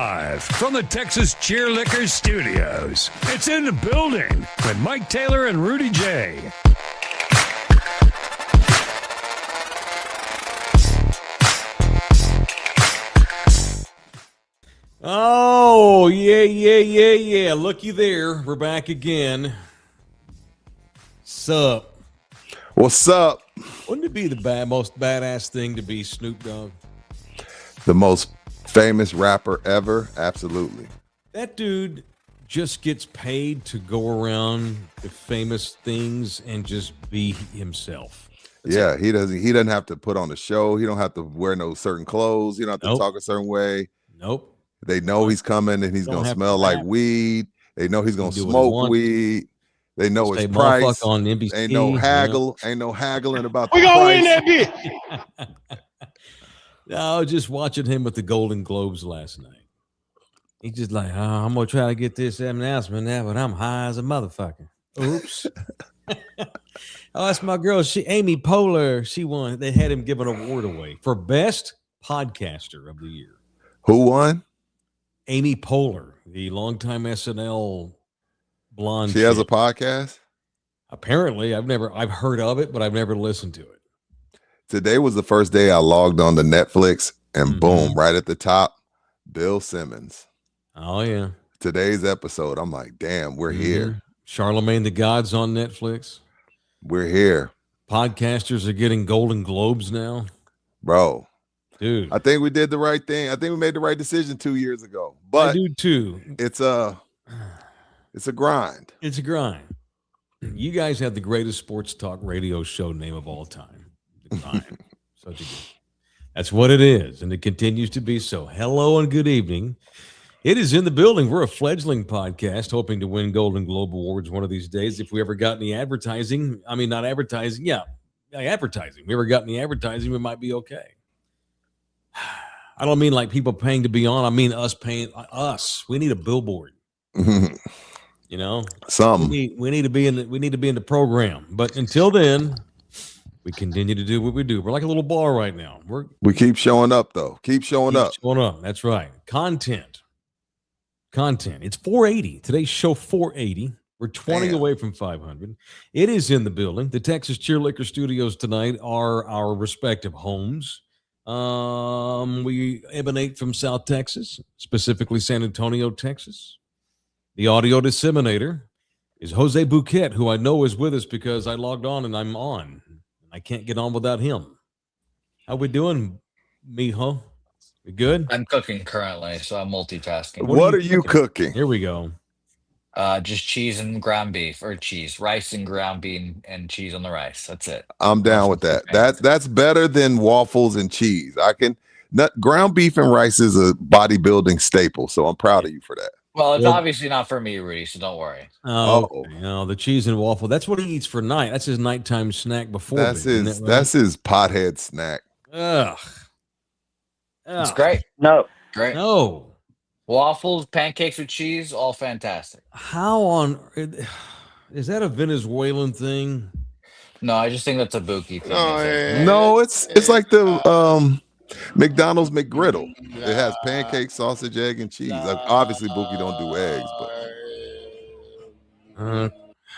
Live from the Texas Cheerlicker Studios. It's In the Building with Mike Taylor and Rudy J. Oh, yeah. Looky there. We're back again. Sup? What's up? Wouldn't it be the most badass thing to be Snoop Dogg? The most famous rapper ever? Absolutely. That dude just gets paid to go around to famous things and just be himself. That's it. He doesn't have to put on a show. He don't have to wear no certain clothes. He don't have to talk a certain way. Nope. They know he's coming and he's gonna smell like weed. They know he's gonna smoke weed. They know his price. On NBC, ain't no haggle. Ain't no haggling about the price. We gonna win that bitch. I was just watching him with the Golden Globes last night. He's just like, I'm gonna try to get this announcement now, but I'm high as a motherfucker. Oops. That's my girl. Amy Poehler. She won. They had him give an award away for best podcaster of the year. Who won? Amy Poehler, the longtime SNL blonde. She has a podcast? Apparently. I've heard of it, but I've never listened to it. Today was the first day I logged on to Netflix and boom, right at the top, Bill Simmons. Oh, yeah. Today's episode, I'm like, damn, we're here. Charlemagne the God's on Netflix. We're here. Podcasters are getting Golden Globes now. Bro. Dude, I think we did the right thing. I think we made the right decision 2 years ago. But I do too. It's a grind. It's a grind. You guys have the greatest sports talk radio show name of all time. Such a good. That's what it is, and it continues to be so. Hello and good evening. It is In the Building. We're a fledgling podcast, hoping to win Golden Globe Awards one of these days. If we ever got any advertising, not advertising. Yeah, advertising. If we ever got any advertising, we might be okay. I don't mean like people paying to be on. I mean us paying us. We need a billboard. You know, something. We need to be in the program. But until then, we continue to do what we do. We're like a little bar right now. We keep showing up though. Keep showing up. That's right. Content. It's 480. Today's show 480. We're 20 away from 500. It is In the Building. The Texas Cheerlicker Studios tonight are our respective homes. We emanate from South Texas, specifically San Antonio, Texas. The audio disseminator is Jose Bouquet, who I know is with us because I logged on and I'm on. I can't get on without him. How we doing, mijo? We good? I'm cooking currently, so I'm multitasking. What are you cooking? Here we go. Just cheese and ground beef, or rice and ground beef and cheese on the rice. That's it. I'm down with that. That's better than waffles and cheese. Ground beef and rice is a bodybuilding staple, so I'm proud of you for that. Well, it's obviously not for me, Rudy, so don't worry. The cheese and waffle. That's what he eats for night. That's his nighttime snack before bed. That's his pothead snack. Ugh. It's great. Great. No. Waffles, pancakes with cheese, all fantastic. How on is that a Venezuelan thing? No, I just think that's a Buki thing. No, it's like the McDonald's McGriddle. It has pancake, sausage, egg, and cheese. Obviously, Buki don't do eggs, but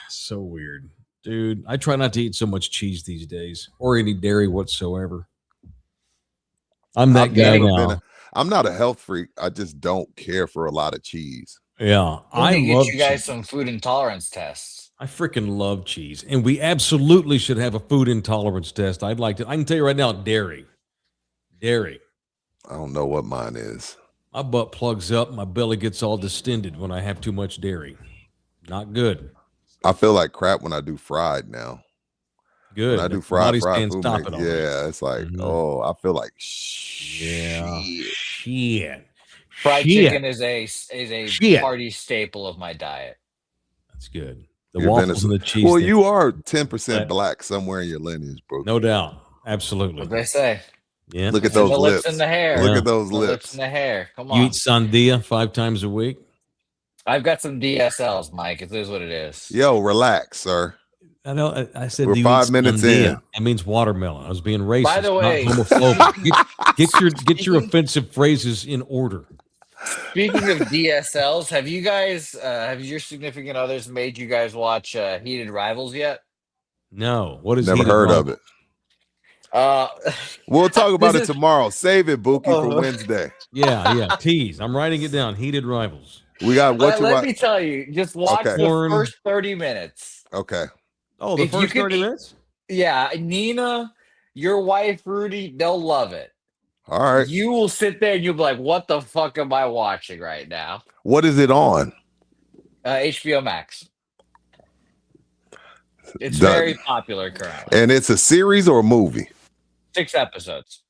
so weird, dude. I try not to eat so much cheese these days, or any dairy whatsoever. I'm that guy now. I'm not a health freak. I just don't care for a lot of cheese. Yeah, I love you guys some food intolerance tests. I freaking love cheese, and we absolutely should have a food intolerance test. I can tell you right now, dairy. I don't know what mine is. My butt plugs up. My belly gets all distended when I have too much dairy. Not good. I feel like crap when I do fried now. Good. When I do fried food. It's like, I feel like shit. Fried chicken is a party staple of my diet. That's good. The waffles and the cheese. Well, you are 10% black somewhere in your lineage, bro. No doubt. Absolutely. What they say. Yeah. Look at those lips and the hair. Look at those lips and the hair. Come on. You eat sandia 5 times a week? I've got some DSLs, Mike. It is what it is. Yo, relax, sir. I know. I said we're 5 minutes in. That means watermelon. I was being racist. By the way, not homophobic. get your offensive phrases in order. Speaking of DSLs, have you guys, have your significant others made you guys watch Heated Rivals yet? No. What is Never Heated heard of Rivals? it. Uh, We'll talk about this it is tomorrow. Save it, Buki, for Wednesday. Yeah. Tease. I'm writing it down. Heated Rivals. We got what you let watch. me tell you, just watch Okay. the first 30 minutes. Okay. Oh, the If you first can, 30 minutes? yeah, Nina, your wife, Rudy, they'll love it. All right. You will sit there and you'll be like, what the fuck am I watching right now? What is it on? HBO Max. It's Done. very popular currently. And it's a series or a movie? 6 episodes.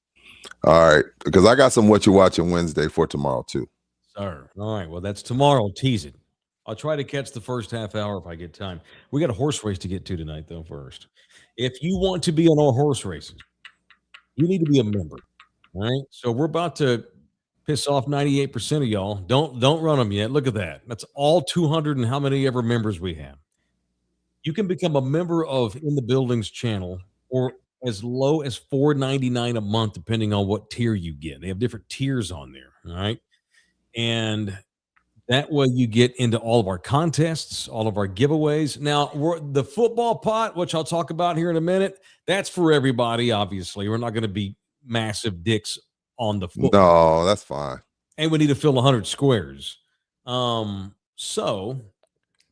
All right. Because I got some what you watching Wednesday for tomorrow, too. Sir. All right. Well, that's tomorrow. Tease it. I'll try to catch the first half hour if I get time. We got a horse race to get to tonight, though, first. If you want to be on our horse races, you need to be a member. All right. So we're about to piss off 98% of y'all. Don't run them yet. Look at that. That's all 200 and how many ever members we have. You can become a member of In the Buildings channel for as low as $4.99 a month, depending on what tier you get. They have different tiers on there. All right. And that way you get into all of our contests, all of our giveaways. Now, the football pot, which I'll talk about here in a minute, that's for everybody, obviously. We're not going to be massive dicks on the football. No, that's fine. And we need to fill 100 squares. So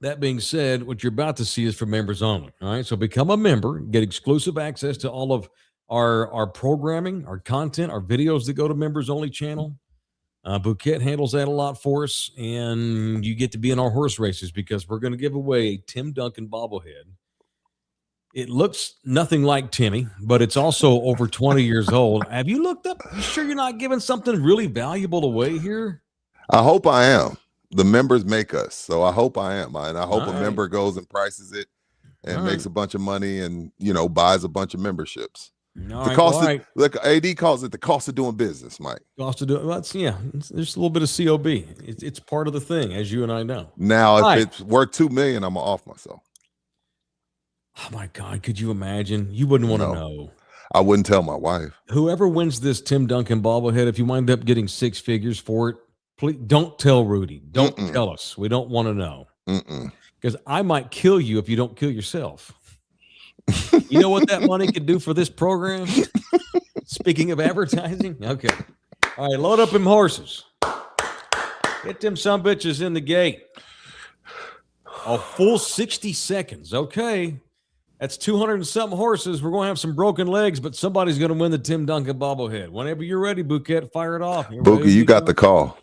that being said, what you're about to see is for members only. All right. So become a member, get exclusive access to all of our programming, our content, our videos that go to members only channel. Bouquet handles that a lot for us, and you get to be in our horse races because we're going to give away a Tim Duncan bobblehead. It looks nothing like Timmy, but it's also over 20 years old. Have you looked up? You sure you're not giving something really valuable away here? I hope I am. The members make us, so I hope I am. And I hope All a right. member goes and prices it and All makes a bunch of money and, buys a bunch of memberships. All right, Look, AD calls it the cost of doing business, Mike. cost to do it. Well, there's a little bit of COB. It's part of the thing, as you and I know. Now, if it's worth $2 million, I'm gonna off myself. Oh my God, could you imagine? You wouldn't want to No. know. I wouldn't tell my wife. Whoever wins this Tim Duncan bobblehead, if you wind up getting 6 figures for it, please don't tell Rudy. Don't tell us. We don't want to know. Because I might kill you if you don't kill yourself. You know what that money could do for this program? Speaking of advertising. Okay. All right, load up them horses. Get them sumbitches in the gate. A full 60 seconds. Okay. That's 200 and something horses. We're going to have some broken legs, but somebody's going to win the Tim Duncan bobblehead. Whenever you're ready, Bouquet, fire it off. Bookie, you got the call.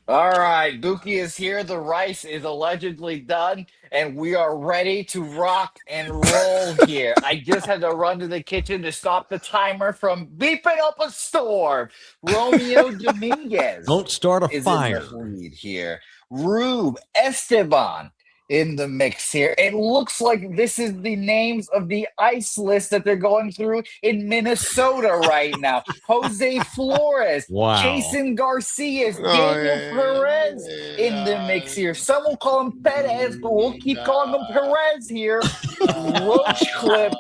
All right, Buki is here. The rice is allegedly done, and we are ready to rock and roll here. I just had to run to the kitchen to stop the timer from beeping up a storm. Romeo Dominguez Don't start a is fire. in the lead here. Rube Esteban in the mix here. It looks like this is the names of the ice list that they're going through in Minnesota right now. Jose Flores, Wow. Jason Garcia, Daniel Perez in the mix here. Some will call him Perez, but we'll keep calling him Perez here. Roach Clip,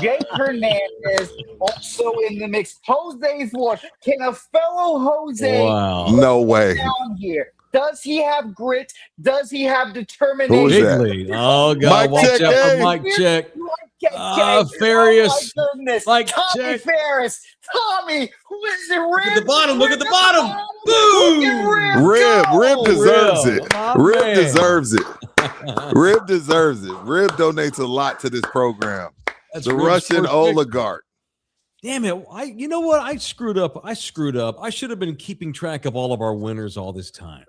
Jake Hernandez also in the mix. Jose Flores. Can a fellow Jose No way. down here? Does he have grit? Does he have determination? Who's Big that? lead. Oh, God. Mike Watch check, out for hey. Mike check. Farias. Farias. Oh, my goodness. Mike Tommy check. Ferris. Tommy, who is it? Look at the bottom. Look at the bottom. Look at Rib deserves Rib. it. My Rib man. deserves it. Rib deserves it. Rib donates a lot to this program. That's The Rib's Russian first oligarch. Damn it. You know what? I screwed up. I should have been keeping track of all of our winners all this time.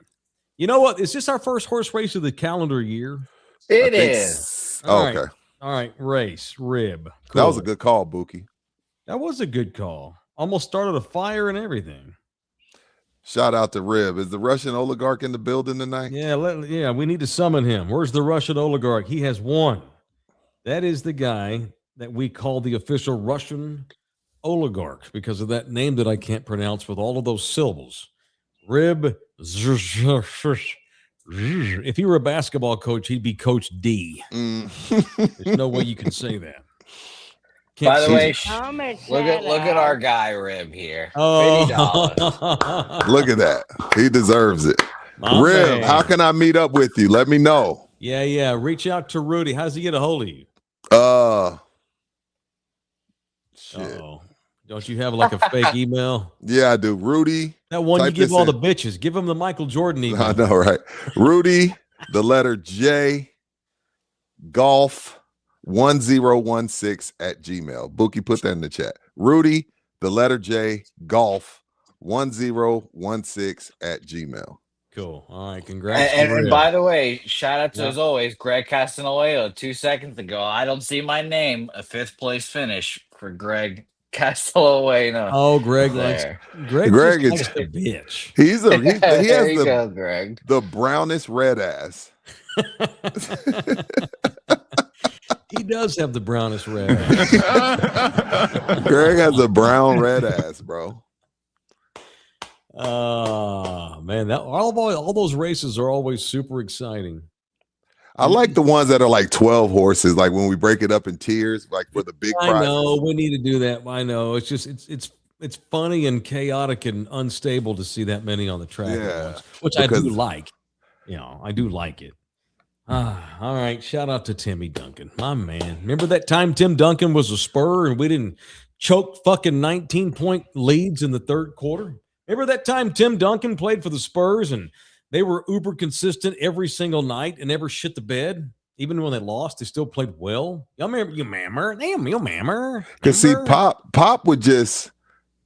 You know what? Is this our first horse race of the calendar year? It is. All Okay. right. All right. Race. Rib. That was Cool. a good call, Buki. That was a good call. Almost started a fire and everything. Shout out to Rib. Is the Russian oligarch in the building tonight? Yeah, we need to summon him. Where's the Russian oligarch? He has won. That is the guy that we call the official Russian oligarch because of that name that I can't pronounce with all of those syllables. Rib. If he were a basketball coach, he'd be Coach D. There's no way you can say that. Can't By the see way, it. look at our guy Rib here. Oh. $50. Look at that. He deserves it. My Rib, man. how can I meet up with you? Let me know. Yeah. Reach out to Rudy. How's he get a hold of you? Shit. Uh-oh. Don't you have like a fake email? Yeah, I do. Rudy. That one you give all the bitches. Give him the Michael Jordan email. I know, right? Rudy, the letter J, golf 1016 at Gmail. Bookie, put that in the chat. Rudy, the letter J, golf 1016 at Gmail. Cool. All right. Congrats. And by the way, shout out to, as always, Greg Castanueto 2 seconds ago. I don't see my name. A 5th place finish for Greg Castanueto. Oh, Greg there. Greg is a bitch. He has Greg. the brownest red ass. He does have the brownest red ass. Greg has a brown red ass, bro. Man, that all those races are always super exciting. I like the ones that are like 12 horses, like when we break it up in tiers, like for the big prizes. I know we need to do that. I know it's just it's funny and chaotic and unstable to see that many on the track at once, which I do like. I do like it. All right. Shout out to Timmy Duncan, my man. Remember that time Tim Duncan was a Spur and we didn't choke fucking 19-point leads in the third quarter? Remember that time Tim Duncan played for the Spurs and they were uber consistent every single night and never shit the bed? Even when they lost, they still played well. Y'all remember you mammer? Damn, you mammer. Because see, Pop would just,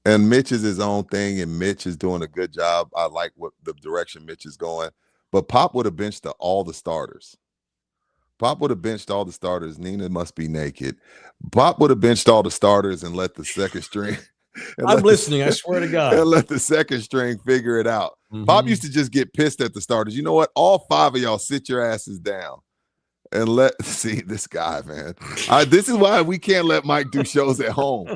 and Mitch is his own thing, and Mitch is doing a good job. I like what the direction Mitch is going. But Pop would have benched all the starters. Pop would have benched all the starters. Nina must be naked. Pop would have benched all the starters and let the second string. I'm listening. I swear to God. And let the second string figure it out. Mm-hmm. Pop used to just get pissed at the starters. You know what? All 5 of y'all sit your asses down and see this guy, man. This is why we can't let Mike do shows at home,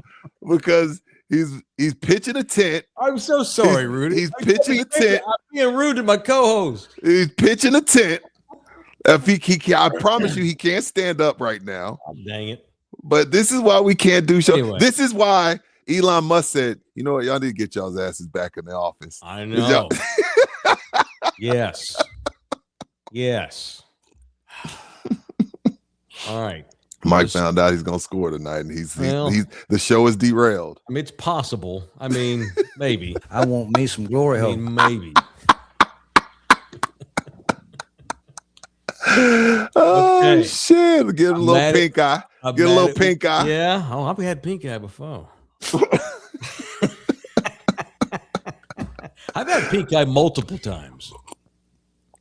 because he's pitching a tent. I'm so sorry, Rudy. He's pitching a tent. I'm being rude to my co-host. He's pitching a tent. If I promise you, he can't stand up right now. Oh, dang it! But this is why we can't do shows. Anyway. This is why Elon Musk said, "You know what? Y'all need to get y'all's asses back in the office." I know. Yes. All right. Mike found out he's gonna score tonight, and he's the show is derailed. I mean, it's possible. I mean, maybe. I want me some glory hole. Maybe. Oh shit! Get a little pink eye. Get a little pink eye. Yeah. Oh, I've had pink eye before. I've had pink eye multiple times.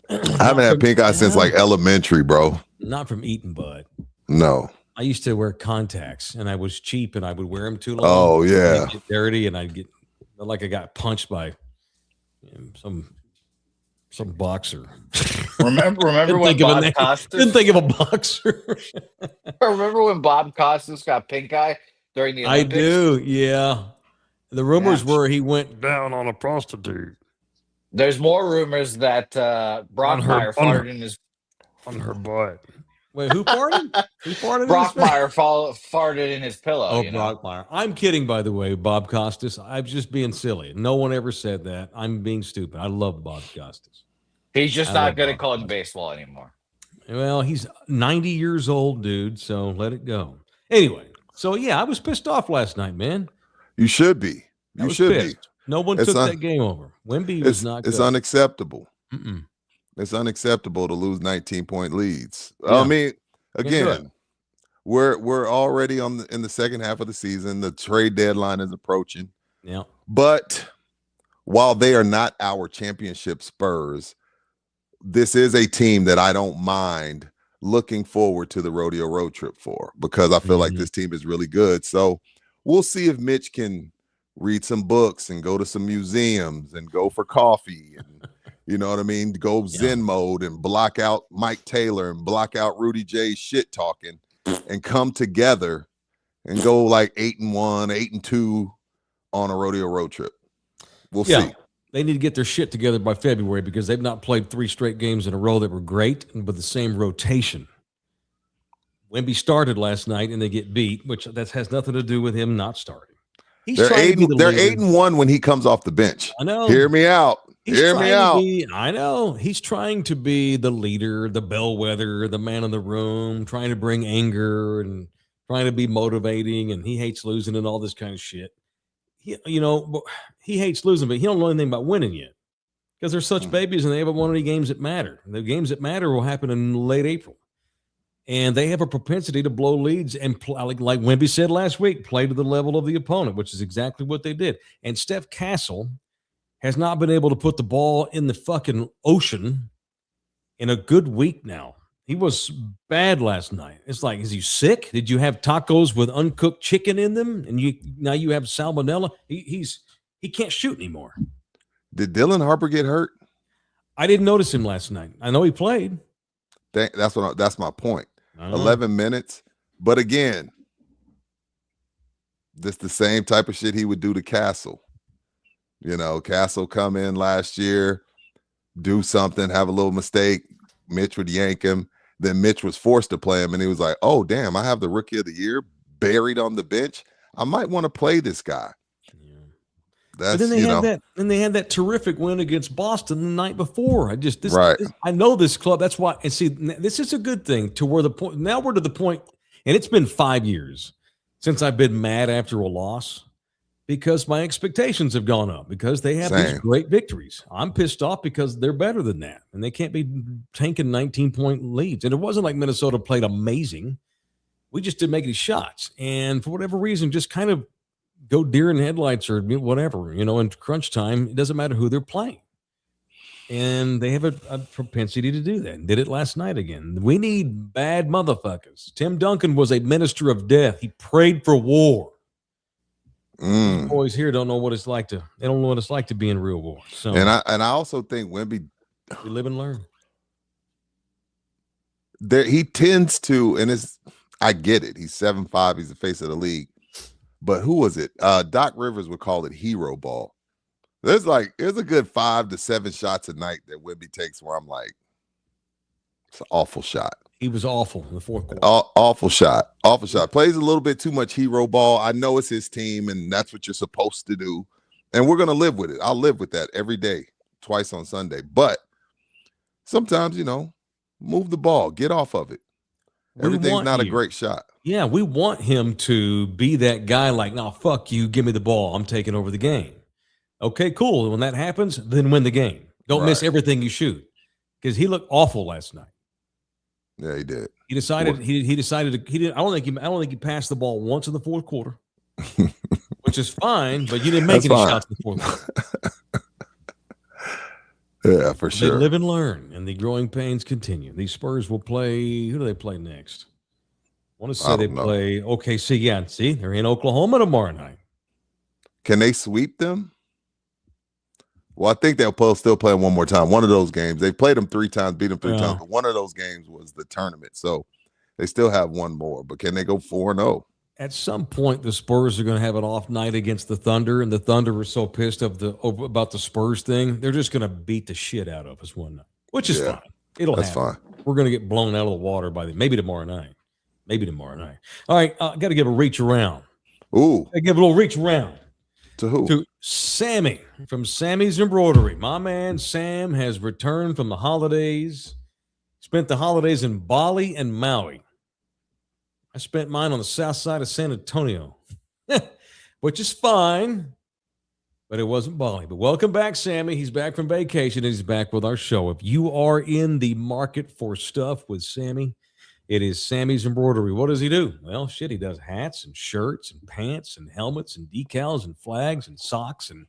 I haven't had pink eye since like elementary, bro. Not from eating bud. No. I used to wear contacts, and I was cheap, and I would wear them too long. Oh yeah. I'd get dirty, and I'd get like I got punched by some boxer. Remember when Bob Costas? Didn't think of a boxer. Remember when Bob Costas got pink eye during the Olympics? I do, yeah. The rumors were he went down on a prostitute. There's more rumors that Brockmeyer farted in his on her butt. Wait, who farted? Who farted? Brockmeyer farted in his pillow. Oh, Brockmeyer. I'm kidding, by the way, Bob Costas. I'm just being silly. No one ever said that. I'm being stupid. I love Bob Costas. He's just not good at calling baseball anymore. Well, he's 90 years old, dude, so let it go. Anyway, so yeah, I was pissed off last night, man. You should be. You should be. No one took that game over. Wemby was not good. It's unacceptable. Mm-mm. It's unacceptable to lose 19-point leads. Yeah. I mean, again, we're already in the second half of the season. The trade deadline is approaching. Yeah. But while they are not our championship Spurs, this is a team that I don't mind looking forward to the rodeo road trip for, because I feel like this team is really good. So we'll see if Mitch can read some books and go to some museums and go for coffee and you know what I mean? Go Zen mode and block out Mike Taylor and block out Rudy J's shit talking and come together and go like 8-1, 8-2 on a rodeo road trip. We'll see. They need to get their shit together by February, because they've not played 3 straight games in a row that were great and with the same rotation. Wemby started last night and they get beat, which that has nothing to do with him not starting. They're 8-1 when he comes off the bench. I know. Hear me out. Hear me out. I know. He's trying to be the leader, the bellwether, the man in the room, trying to bring anger and trying to be motivating, and he hates losing and all this kind of shit. He hates losing, but he don't know anything about winning yet because they're such babies and they haven't won any games that matter. The games that matter will happen in late April. And they have a propensity to blow leads and like Wemby said last week, play to the level of the opponent, which is exactly what they did. And Steph Castle has not been able to put the ball in the fucking ocean in a good week now. He was bad last night. It's like, is he sick? Did you have tacos with uncooked chicken in them? And now you have salmonella? He can't shoot anymore. Did Dylan Harper get hurt? I didn't notice him last night. I know he played. That's my point. 11 minutes. But again, this the same type of shit he would do to Castle. Castle come in last year, do something, have a little mistake. Mitch would yank him. Then Mitch was forced to play him, and he was like, oh, damn, I have the rookie of the year buried on the bench. I might want to play this guy. But then they had that terrific win against Boston the night before. I know this club. That's why. And see, this is a good thing to where now we're to the point, and it's been 5 years since I've been mad after a loss because my expectations have gone up because they have these great victories. I'm pissed off because they're better than that, and they can't be tanking 19-point leads. And it wasn't like Minnesota played amazing. We just didn't make any shots, and for whatever reason, just kind of go deer in headlights or whatever, in crunch time. It doesn't matter who they're playing. And they have a propensity to do that. And did it last night again. We need bad motherfuckers. Tim Duncan was a minister of death. He prayed for war. These boys here don't know what it's like to be in real war. So and I also think Wemby, we live and learn. He tends to, and I get it. He's 7'5", he's the face of the league. But who was it? Doc Rivers would call it hero ball. There's a good 5 to 7 shots a night that Wemby takes where I'm like, it's an awful shot. He was awful in the fourth quarter. Awful shot. Awful shot. Plays a little bit too much hero ball. I know it's his team, and that's what you're supposed to do. And we're going to live with it. I'll live with that every day, twice on Sunday. But sometimes, move the ball. Get off of it. Everything's not a great shot. Yeah, we want him to be that guy like, no, fuck you, give me the ball. I'm taking over the game. Okay, cool. When that happens, then win the game. Don't miss everything you shoot. Because he looked awful last night. Yeah, he did. He decided he decided he didn't. I don't think he passed the ball once in the fourth quarter, which is fine. But you didn't make any shots in the fourth quarter. Yeah, for sure. They live and learn, and the growing pains continue. These Spurs will play. Who do they play next? I want to say they play OKC. Yeah, see, they're in Oklahoma tomorrow night. Can they sweep them? Well, I think they'll still play them one more time. One of those games. They played them 3 times, beat them 3 times. But one of those games was the tournament. So they still have one more. But can they go 4-0? At some point, the Spurs are going to have an off night against the Thunder, and the Thunder were so pissed about the Spurs thing, they're just going to beat the shit out of us one night, which is fine. That's fine. We're going to get blown out of the water maybe tomorrow night. All right, got to give a reach around. Ooh. I give a little reach around. To who? To Sammy from Sammy's Embroidery. My man Sam has returned from the holidays. Spent the holidays in Bali and Maui. I spent mine on the south side of San Antonio, which is fine, but it wasn't Bali. But welcome back, Sammy. He's back from vacation, and he's back with our show. If you are in the market for stuff with Sammy, it is Sammy's Embroidery. What does he do? Well, shit, he does hats and shirts and pants and helmets and decals and flags and socks and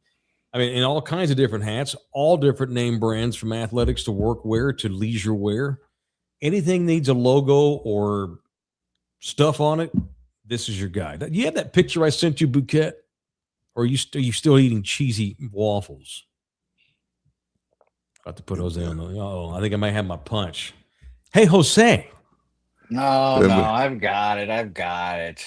all kinds of different hats, all different name brands from athletics to workwear to leisure wear. Anything needs a logo or stuff on it, this is your guy. Do you have that picture I sent you, Bouquet? Or are you still eating cheesy waffles? About to put Jose on the... I think I might have my punch. Hey, Jose. No, I've got it.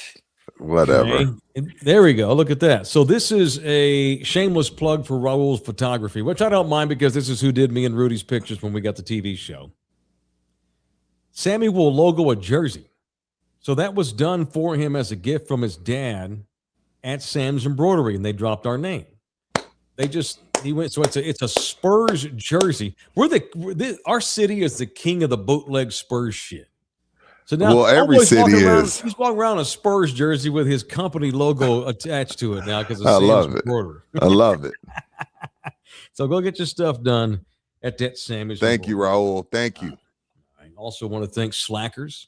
Whatever. Okay. There we go. Look at that. So this is a shameless plug for Raul's photography, which I don't mind because this is who did me and Rudy's pictures when we got the TV show. Sammy will logo a jersey So that was done for him as a gift from his dad at Sam's Embroidery, and they dropped our name. He went. So it's a Spurs jersey. Our city is the king of the bootleg Spurs shit. So now, every city is. He's walking around a Spurs jersey with his company logo attached to it now because I love it. I love it. So go get your stuff done at that Sam's. Thank you, Raul. Thank you. I also want to thank Slackers,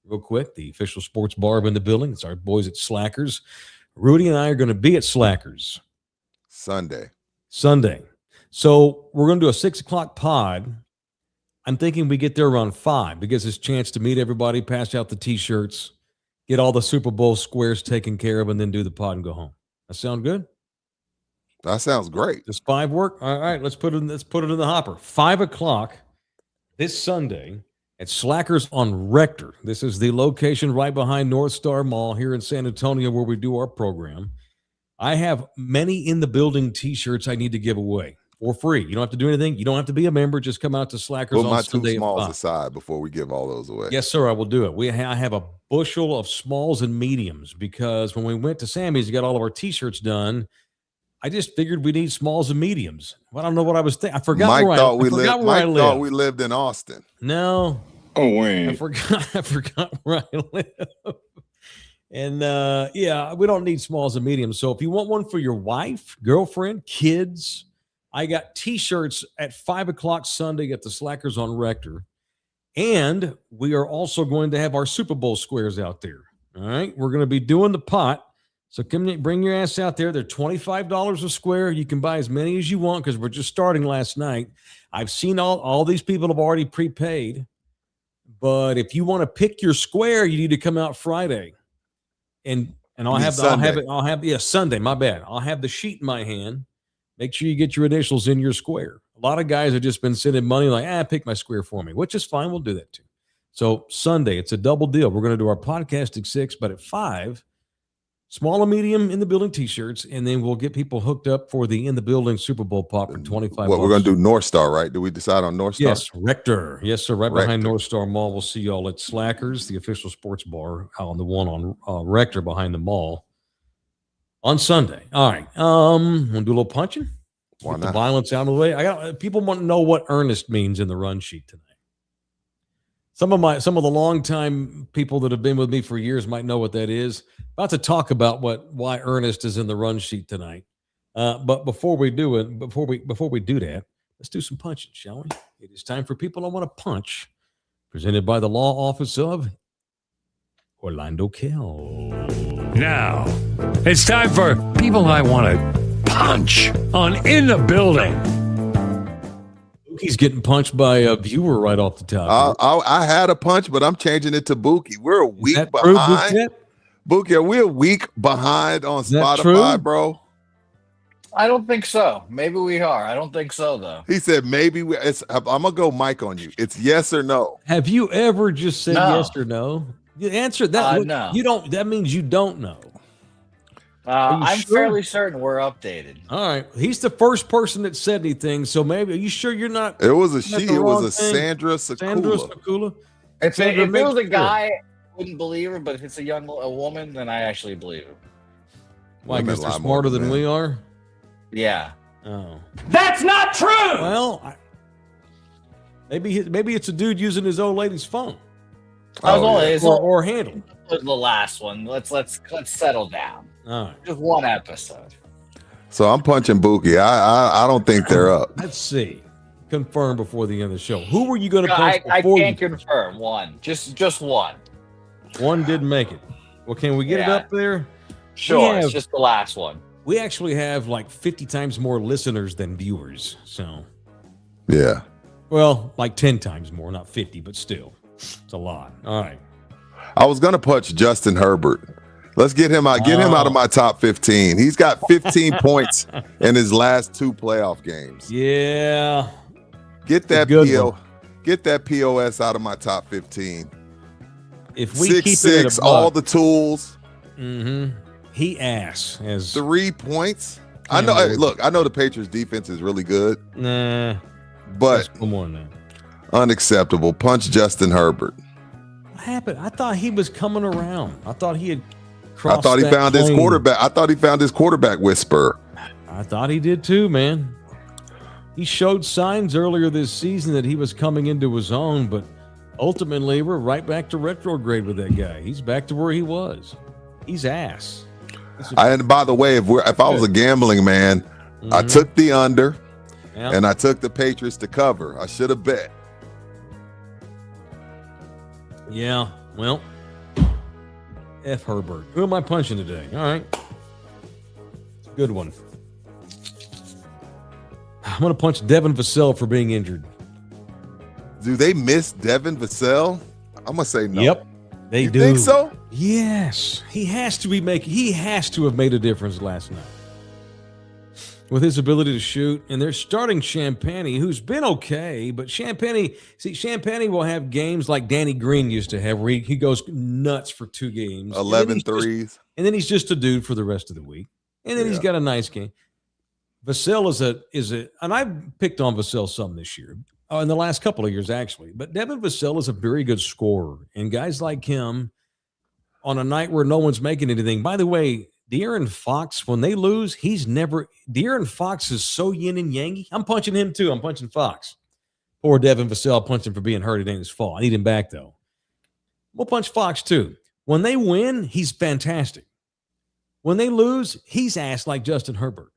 real quick, the official sports bar in the building. It's our boys at Slackers. Rudy and I are going to be at Slackers Sunday. So we're going to do a 6:00 pod. I'm thinking we get there around 5 because it's a chance to meet everybody, pass out the T-shirts, get all the Super Bowl squares taken care of, and then do the pod and go home. That sound good? That sounds great. Does 5 work? All right, let's put it in the hopper. 5:00 this Sunday at Slackers on Rector. This is the location right behind North Star Mall here in San Antonio where we do our program. I have many in the building T-shirts I need to give away for free. You don't have to do anything. You don't have to be a member. Just come out to Slackers on Sunday. Put my 2 smalls aside before we give all those away. Yes, sir. I will do it. I have a bushel of smalls and mediums because when we went to Sammy's to get all of our T-shirts done, I just figured we need smalls and mediums. I don't know what I was thinking. I forgot Mike where thought I live. thought we lived in Austin. No. Oh, wait. I forgot where I live. And we don't need smalls and mediums. So if you want one for your wife, girlfriend, kids, I got T-shirts at 5:00 Sunday at the Slackers on Rector. And we are also going to have our Super Bowl squares out there. All right. We're going to be doing the pot. So bring your ass out there. They're $25 a square. You can buy as many as you want because we're just starting last night. I've seen all these people have already prepaid. But if you want to pick your square, you need to come out Friday. And Sunday, my bad. I'll have the sheet in my hand. Make sure you get your initials in your square. A lot of guys have just been sending money like, pick my square for me, which is fine. We'll do that too. So Sunday, it's a double deal. We're going to do our podcast at 6, but at 5, small and medium in the building T-shirts, and then we'll get people hooked up for the in the building Super Bowl pop for $25. What we're going to do North Star, right? Did we decide on North Star? Yes, Rector. Yes, sir. Right behind North Star Mall. We'll see y'all at Slackers, the official sports bar, on the one on Rector behind the mall on Sunday. All right. Want to do a little punching? Why not? The violence out of the way. People want to know what Ernest means in the run sheet tonight. Some of the longtime people that have been with me for years might know what that is. About to talk about why Ernest is in the run sheet tonight. But before we do that, let's do some punching, shall we? It is time for People I Want to Punch, presented by the law office of Orlando Kell. Now, it's time for People I Want to Punch on In the Building. He's getting punched by a viewer right off the top. I had a punch, but I'm changing it to Buki. We're a week behind. Buki, are we a week behind on Spotify, bro? I don't think so. Maybe we are. I don't think so, though. He said maybe I'm gonna go Mike on you. It's yes or no. Have you ever just said yes or no? You answer that. No. You don't. That means you don't know. I'm fairly certain we're updated. All right. He's the first person that said anything. So maybe, are you sure you're not? It was a she. It was a Sandra Sakula. If it was a guy, I wouldn't believe her. But if it's a woman, then I actually believe her. Why? Because they're smarter than we are? Yeah. Oh. That's not true. Well, maybe it's a dude using his old lady's phone. Or handle. The last one. Let's settle down. All right. Just one episode. So I'm punching Buki. I don't think they're up. Let's see. Confirm before the end of the show. Who were you going to punch? I can't confirm. One. Just one. One didn't make it. Well, can we get it up there? Sure. It's just the last one. We actually have like 50 times more listeners than viewers. So. Yeah. Well, like 10 times more, not 50, but still. It's a lot. All right. I was going to punch Justin Herbert. Let's get him out. Get him out of my top 15. He's got 15 points in his last 2 playoff games. Yeah. Get that POS out of my top 15. If we 6'6", all the tools. Mm-hmm. He has 3 points. I know. Look, I know the Patriots defense is really good. Nah. But come on now. Unacceptable. Punch Justin Herbert. What happened? I thought he was coming around. I thought he had crossed. I thought he found his quarterback. I thought he found his quarterback whisperer. I thought he did too, man. He showed signs earlier this season that he was coming into his own, but ultimately we're right back to retrograde with that guy. He's back to where he was. He's ass. And by the way, if I was a gambling man, I took the under and I took the Patriots to cover. I should have bet. Yeah, well, F. Herbert. Who am I punching today? All right. It's a good one. I'm going to punch Devin Vassell for being injured. Do they miss Devin Vassell? I'm going to say no. Yep, they do. You think so? Yes. He has to have made a difference last night with his ability to shoot. And they're starting Champagny, who's been okay, but Champagny will have games like Danny Green used to have where he goes nuts for 2 games. 11 threes. And then he's just a dude for the rest of the week. And then he's got a nice game. Vassell is a, and I've picked on Vassell some this year, in the last couple of years actually. But Devin Vassell is a very good scorer, and guys like him on a night where no one's making anything. By the way, De'Aaron Fox, when they lose, De'Aaron Fox is so yin and yang. I'm punching him too. I'm punching Fox. Poor Devin Vassell, punched him for being hurt. It ain't his fault. I need him back though. We'll punch Fox too. When they win, he's fantastic. When they lose, he's ass like Justin Herbert.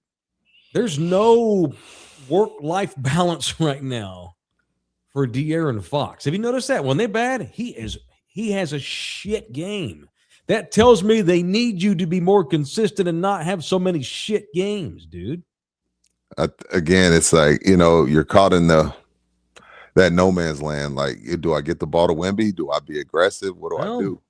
There's no work-life balance right now for De'Aaron Fox. Have you noticed that? When they're bad, he has a shit game. That tells me they need you to be more consistent and not have so many shit games, dude. Again, it's like, you're caught in that no man's land. Like, do I get the ball to Wemby? Do I be aggressive? What do I do?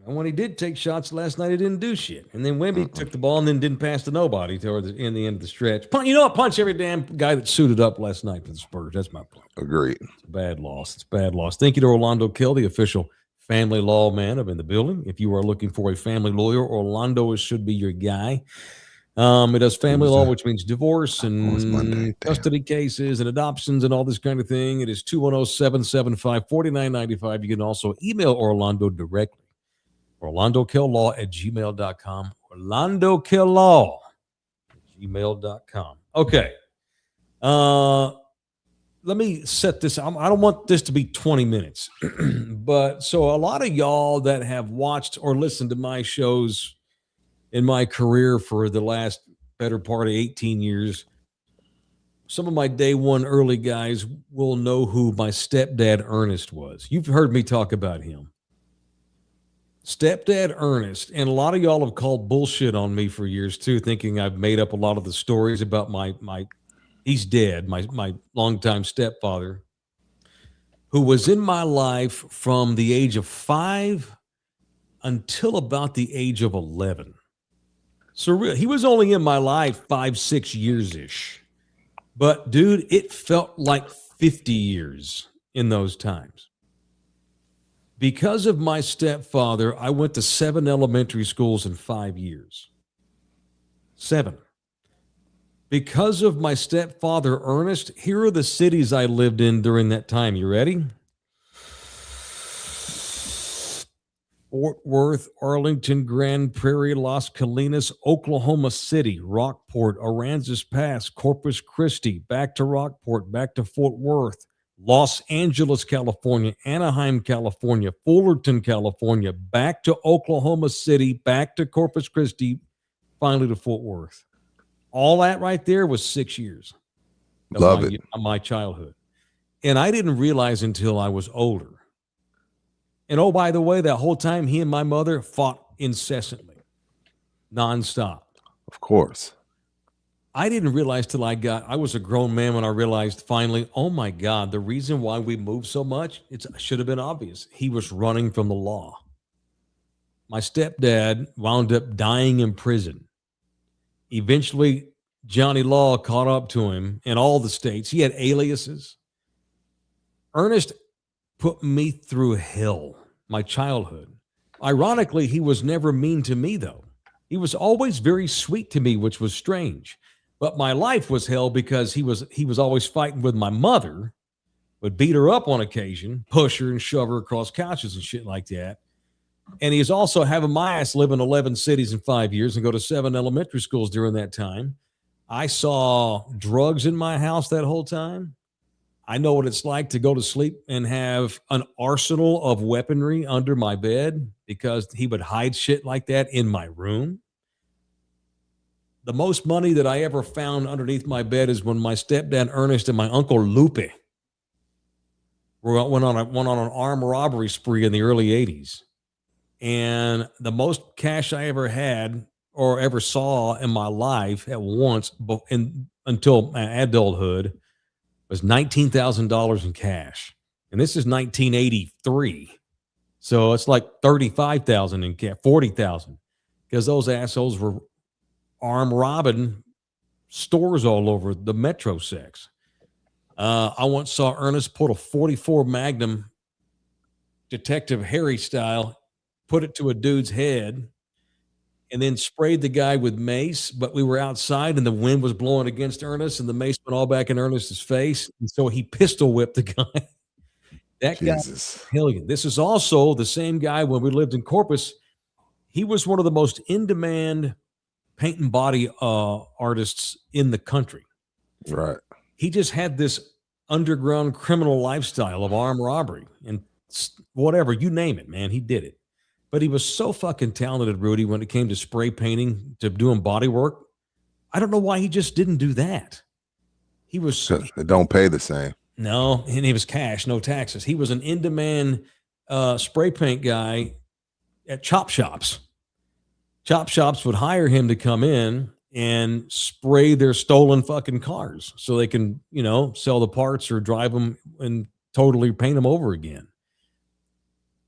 And when he did take shots last night, he didn't do shit. And then Wemby took the ball and then didn't pass to nobody toward the end of the stretch. You know what? Punch every damn guy that suited up last night for the Spurs. That's my point. Agreed. It's a bad loss. It's a bad loss. Thank you to Orlando Kill, the official family law man up in the building. If you are looking for a family lawyer, Orlando should be your guy. It does family law, which means divorce and custody cases and adoptions and all this kind of thing. It is 210-775-4995. You can also email Orlando directly. OrlandoKillLaw@gmail.com. OrlandoKillLaw@gmail.com. Okay. Let me set this. I don't want this to be 20 minutes. But so a lot of y'all that have watched or listened to my shows in my career for the last better part of 18 years, some of my day one early guys will know who my stepdad Ernest was. You've heard me talk about him. Stepdad Ernest, and a lot of y'all have called bullshit on me for years too, thinking I've made up a lot of the stories about my he's dead, my longtime stepfather, who was in my life from the age of 5 until about the age of 11. So he was only in my life 5-6 years-ish. But dude, it felt like 50 years in those times. Because of my stepfather, I went to 7 elementary schools in 5 years. 7. Because of my stepfather, Ernest, here are the cities I lived in during that time. You ready? Fort Worth, Arlington, Grand Prairie, Las Colinas, Oklahoma City, Rockport, Aransas Pass, Corpus Christi, back to Rockport, back to Fort Worth, Los Angeles, California, Anaheim, California, Fullerton, California, back to Oklahoma City, back to Corpus Christi, finally to Fort Worth. All that right there was 6 years of my childhood. And I didn't realize until I was older. And oh, by the way, that whole time he and my mother fought incessantly, nonstop. Of course. I didn't realize till I was a grown man when I realized finally, oh my God, the reason why we moved so much, it should have been obvious. He was running from the law. My stepdad wound up dying in prison. Eventually, Johnny Law caught up to him in all the states. He had aliases. Ernest put me through hell, my childhood. Ironically, he was never mean to me, though. He was always very sweet to me, which was strange. But my life was hell because he was always fighting with my mother would beat her up on occasion, push her and shove her across couches and shit like that. And he's also having my ass live in 11 cities in 5 years and go to 7 elementary schools during that time. I saw drugs in my house that whole time. I know what it's like to go to sleep and have an arsenal of weaponry under my bed because he would hide shit like that in my room. The most money that I ever found underneath my bed is when my stepdad Ernest and my uncle Lupe went on an armed robbery spree in the early 80s. And the most cash I ever had or ever saw in my life at once until my adulthood was $19,000 in cash. And this is 1983. So it's like $35,000 in cash, $40,000. Because those assholes were armed robbing stores all over the metro sex. I once saw Ernest put a 44 Magnum Detective Harry style, put it to a dude's head, and then sprayed the guy with mace. But we were outside and the wind was blowing against Ernest and the mace went all back in Ernest's face. And so he pistol whipped the guy. That Jesus. guy, Hilligan. This is also the same guy when we lived in Corpus. He was one of the most in-demand paint and body artists in the country. Right. He just had this underground criminal lifestyle of armed robbery and whatever, you name it, man, he did it. But he was so fucking talented, Rudy, when it came to spray painting, to doing body work. I don't know why he just didn't do that. He was... It don't pay the same. No, and he was cash, no taxes. He was an in-demand spray paint guy at chop shops. Chop shops would hire him to come in and spray their stolen fucking cars so they can, sell the parts or drive them and totally paint them over again.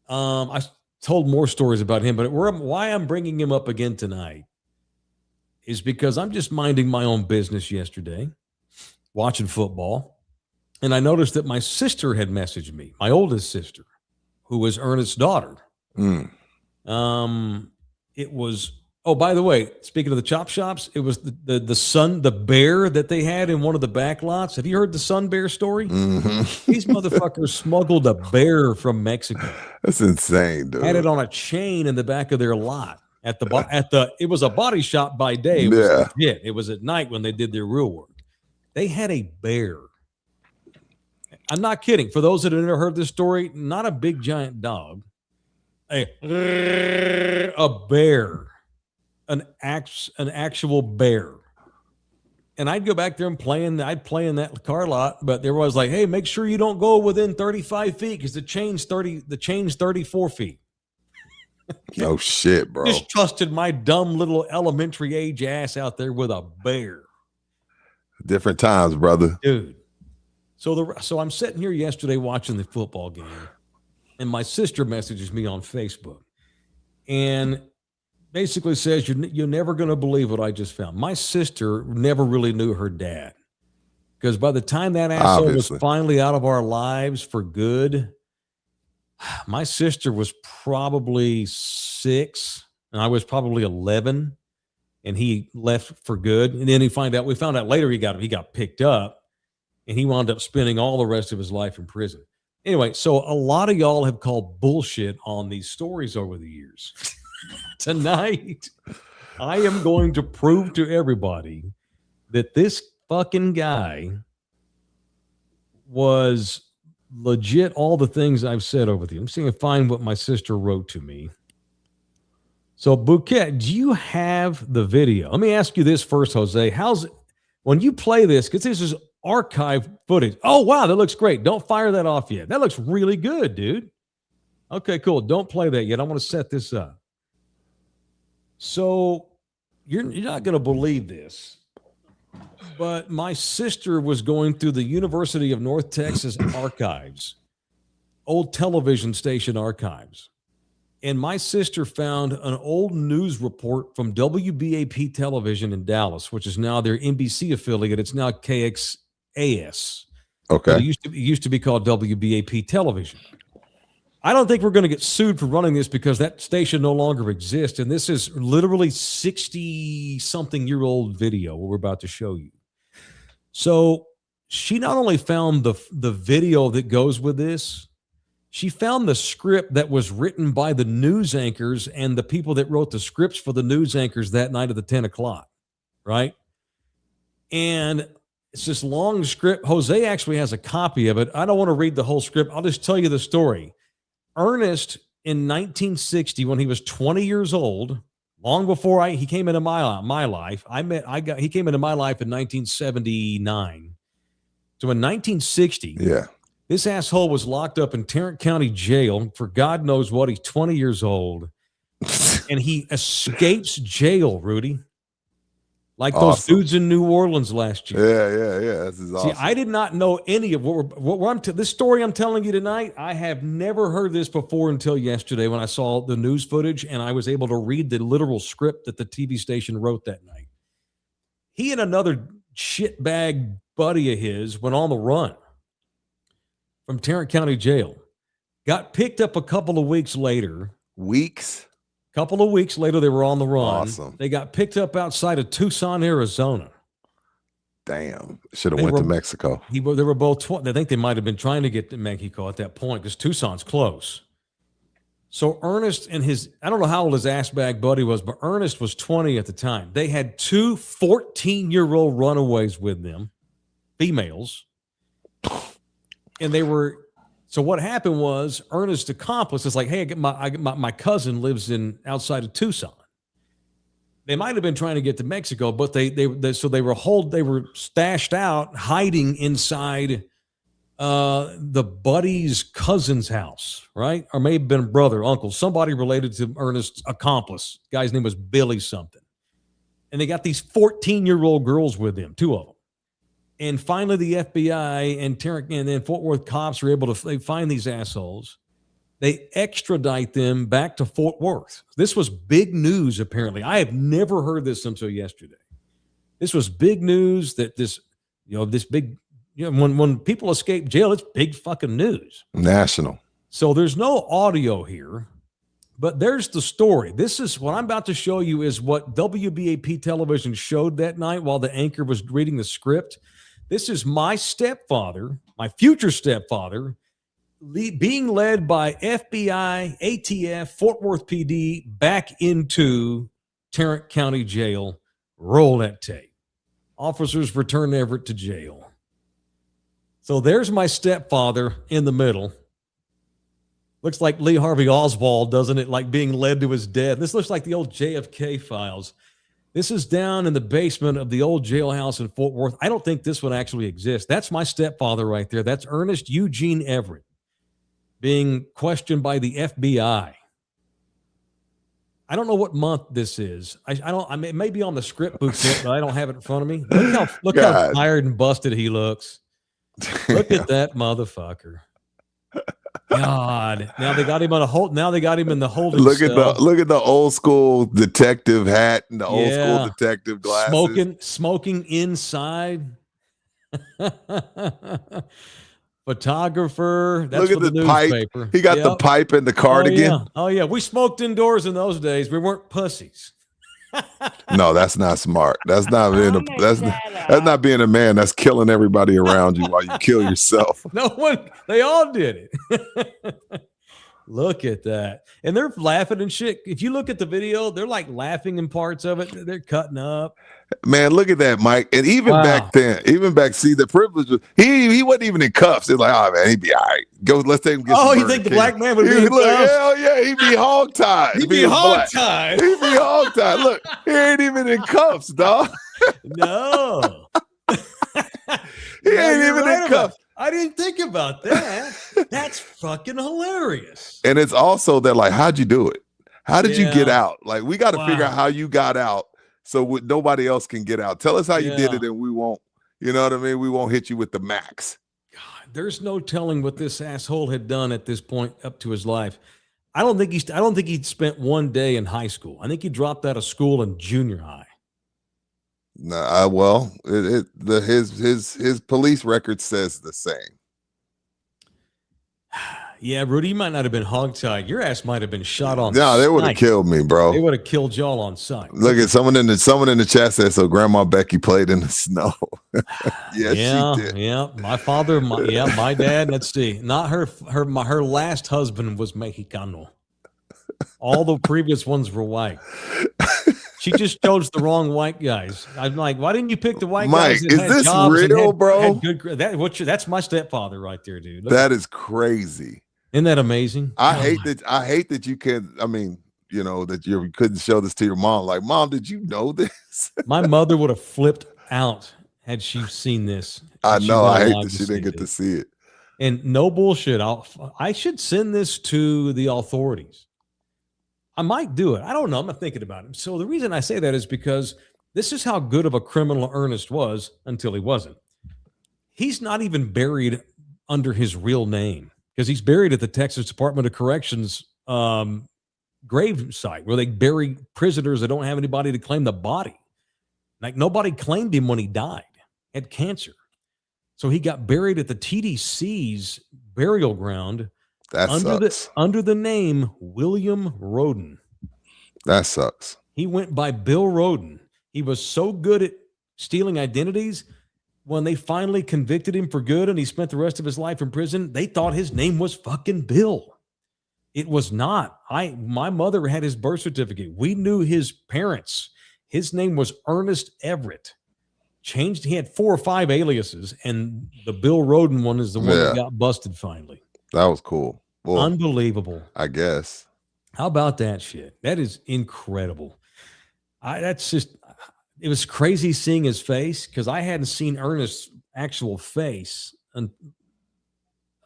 I told more stories about him, but why I'm bringing him up again tonight is because I'm just minding my own business yesterday, watching football, and I noticed that my sister had messaged me, my oldest sister, who was Ernest's daughter. It was... Oh, by the way, speaking of the chop shops, it was the bear that they had in one of the back lots. Have you heard the sun bear story? Mm-hmm. These motherfuckers smuggled a bear from Mexico. That's insane, dude. Had it on a chain in the back of their lot it was a body shop by day. It was legit. It was at night when they did their real work. They had a bear. I'm not kidding. For those that have never heard this story, not a big giant dog, a bear. An actual bear. And I'd go back there and I'd play in that car lot, but there was like, hey, make sure you don't go within 35 feet because the chain's 34 feet. No shit, bro. Just trusted my dumb little elementary age ass out there with a bear. Different times, brother. Dude. So I'm sitting here yesterday watching the football game, and my sister messages me on Facebook and basically says, you're never going to believe what I just found. My sister never really knew her dad because by the time that asshole was finally out of our lives for good, my sister was probably 6 and I was probably 11, and he left for good. And then we found out later he got picked up, and he wound up spending all the rest of his life in prison. Anyway, so a lot of y'all have called bullshit on these stories over the years. Tonight, I am going to prove to everybody that this fucking guy was legit all the things I've said over the years. I'm seeing if I find what my sister wrote to me. So, Bouquet, do you have the video? Let me ask you this first, Jose. How's it when you play this? Because this is archive footage. Oh, wow, that looks great. Don't fire that off yet. That looks really good, dude. Okay, cool. Don't play that yet. I want to set this up. So you're not going to believe this, but my sister was going through the University of North Texas archives, old television station archives. And my sister found an old news report from WBAP television in Dallas, which is now their NBC affiliate. It's now KXAS. Okay. It used to be called WBAP television. I don't think we're going to get sued for running this because that station no longer exists. And this is literally 60-something-year-old video what we're about to show you. So she not only found the video that goes with this, she found the script that was written by the news anchors and the people that wrote the scripts for the news anchors that night at the 10 o'clock, right? And it's this long script. Jose actually has a copy of it. I don't want to read the whole script. I'll just tell you the story. Ernest, in 1960, when he was 20 years old, long before he came into my life, he came into my life in 1979. So in 1960, this asshole was locked up in Tarrant County Jail for God knows what. He's 20 years old. And he escapes jail, Rudy. Like those dudes in New Orleans last year. Yeah. This is awesome. See, I did not know any of this story I'm telling you tonight. I have never heard this before until yesterday when I saw the news footage and I was able to read the literal script that the TV station wrote that night. He and another shitbag buddy of his went on the run from Tarrant County Jail. Got picked up a couple of weeks later. Couple of weeks later, they were on the run. Awesome. They got picked up outside of Tucson, Arizona. Damn. Should have went to Mexico. They were both, I think they might have been trying to get to Mexico at that point because Tucson's close. So Ernest and I don't know how old his ass bag buddy was, but Ernest was 20 at the time. They had two 14-year-old runaways with them, females. And so what happened was Ernest's accomplice is like, hey, my cousin lives outside of Tucson. They might have been trying to get to Mexico, but they were stashed out, hiding inside the buddy's cousin's house, right? Or maybe been brother, uncle, somebody related to Ernest's accomplice. Guy's name was Billy something. And they got these 14-year-old girls with them, two of them. And finally, the FBI and then Fort Worth cops were able to find these assholes. They extradite them back to Fort Worth. This was big news, apparently. I have never heard this until yesterday. This was big news that when people escape jail, it's big fucking news. National. So there's no audio here, but there's the story. This is what I'm about to show you is what WBAP television showed that night while the anchor was reading the script. This is my stepfather, my future stepfather, being led by FBI, ATF, Fort Worth PD back into Tarrant County Jail. Roll that tape. Officers return Everett to jail. So there's my stepfather in the middle. Looks like Lee Harvey Oswald, doesn't it? Like being led to his death. This looks like the old JFK files. This is down in the basement of the old jailhouse in Fort Worth. I don't think this one actually exists. That's my stepfather right there. That's Ernest Eugene Everett being questioned by the FBI. I don't know what month this is. It may be on the script book, but I don't have it in front of me. Look how tired and busted he looks. Look at that motherfucker. God. Now they got him in the holding cell. Look at the old school detective hat and the old school detective glasses. Smoking inside. Photographer. That's look at the newspaper. Pipe. He got the pipe and the cardigan. Oh yeah. We smoked indoors in those days. We weren't pussies. No, that's not smart. That's not not being a man. That's killing everybody around you while you kill yourself. No one. They all did it. Look at that, and they're laughing and shit. If you look at the video, they're like laughing in parts of it. They're cutting up. Man, look at that, Mike. And even back then, see the privilege was he wasn't even in cuffs. It's like, oh man, he'd be all right. Go, let's take him. You think the black man would be in cuffs? Hell yeah, he'd be hog-tied. He'd be hog-tied. He'd be hog-tied. Look, he ain't even in cuffs, dog. No. He ain't even in cuffs. I didn't think about that. That's fucking hilarious. And it's also that, like, how'd you do it? How did you get out? Like, we got to figure out how you got out so nobody else can get out. Tell us how you did it, and we won't, you know what I mean? We won't hit you with the max. God, there's no telling what this asshole had done at this point up to his life. I don't think he'd spent one day in high school. I think he dropped out of school in junior high. No, his police record says the same. Yeah, Rudy, you might not have been hogtied. Your ass might have been shot on. No, they would have killed me, bro. They would have killed y'all on sight. Look at someone in the chat said, so Grandma Becky played in the snow. Yes, she did. Yeah. My father, my dad. Let's see. Not her last husband was Mexicano. All the previous ones were white. She just chose the wrong white guys. I'm like, why didn't you pick the white guys that Mike, had is this jobs real, bro? Had good, that's my stepfather right there, dude. That is crazy. Isn't that amazing? I hate that you can't. I mean, that you couldn't show this to your mom. Like, Mom, did you know this? My mother would have flipped out had she seen this. I know. I hate that she didn't get to see it. And no bullshit. I should send this to the authorities. I might do it. I don't know. I'm not thinking about it. So the reason I say that is because this is how good of a criminal Ernest was until he wasn't. He's not even buried under his real name because he's buried at the Texas Department of Corrections grave site where they bury prisoners that don't have anybody to claim the body. Like nobody claimed him when he died, had cancer. So he got buried at the TDC's burial ground. That sucks. Under the name William Roden. That sucks. He went by Bill Roden. He was so good at stealing identities. When they finally convicted him for good and he spent the rest of his life in prison, they thought his name was fucking Bill. It was not. My mother had his birth certificate. We knew his parents. His name was Ernest Everett. Changed. He had 4 or 5 aliases, and the Bill Roden one is the one that got busted finally. That was cool. Well, unbelievable. I guess. How about that shit? That is incredible. It was crazy seeing his face because I hadn't seen Ernest's actual face. And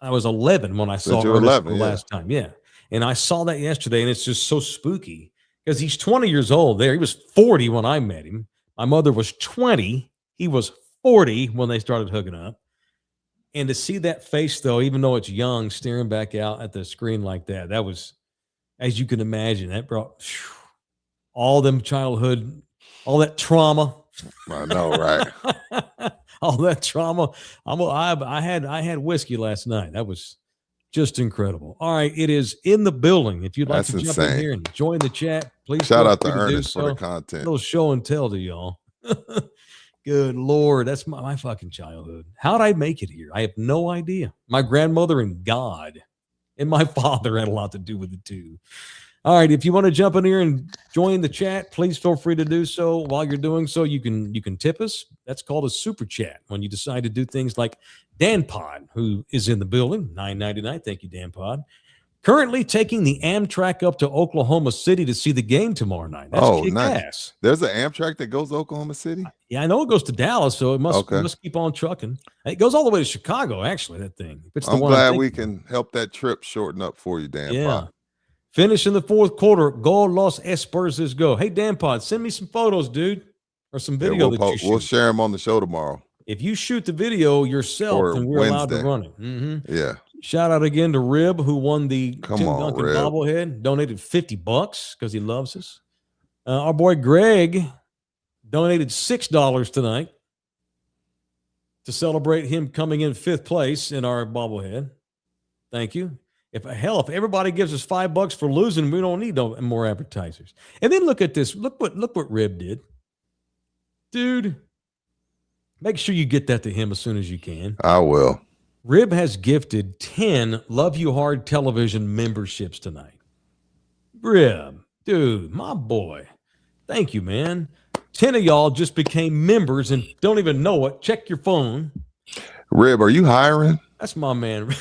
I was 11 when I saw Ernest the last time. Yeah. And I saw that yesterday, and it's just so spooky because he's 20 years old there. He was 40 when I met him. My mother was 20. He was 40 when they started hooking up. And to see that face, though, even though it's young, staring back out at the screen like that was, as you can imagine, that brought all them childhood, all that trauma. I know, right? All that trauma. I had whiskey last night. That was just incredible. All right, it is in the building. If you'd like to jump in here and join the chat, please shout out to Ernest for the content. A little show and tell to y'all. Good Lord, that's my fucking childhood. How'd I make it here? I have no idea. My grandmother and God and my father had a lot to do with it too. All right, if you want to jump in here and join the chat, please feel free to do so. While you're doing so, you can tip us. That's called a super chat when you decide to do things like Dan Pod, who is in the building, $9.99. Thank you, Dan Pod. Currently taking the Amtrak up to Oklahoma City to see the game tomorrow night. That's nice. Ass. There's an Amtrak that goes to Oklahoma City? Yeah, I know it goes to Dallas, so it must keep on trucking. It goes all the way to Chicago, actually, that thing. I'm glad we can help that trip shorten up for you, Dan Pod. Finish in the fourth quarter. Go Los Espers, go. Hey, Dan Pod, send me some photos, dude, or some video that you shoot. We'll share them on the show tomorrow. If you shoot the video yourself, then we're allowed to run it. Mm-hmm. Yeah. Shout out again to Rib, who won the Tim Duncan bobblehead, donated $50 because he loves us. Our boy Greg donated $6 tonight to celebrate him coming in 5th place in our bobblehead. Thank you. If everybody gives us $5 for losing, we don't need more advertisers. And then look at this. Look what Rib did. Dude, make sure you get that to him as soon as you can. I will. Rib has gifted 10 Love You Hard television memberships tonight. Rib, dude, my boy. Thank you, man. 10 of y'all just became members and don't even know it. Check your phone. Rib, are you hiring? That's my man.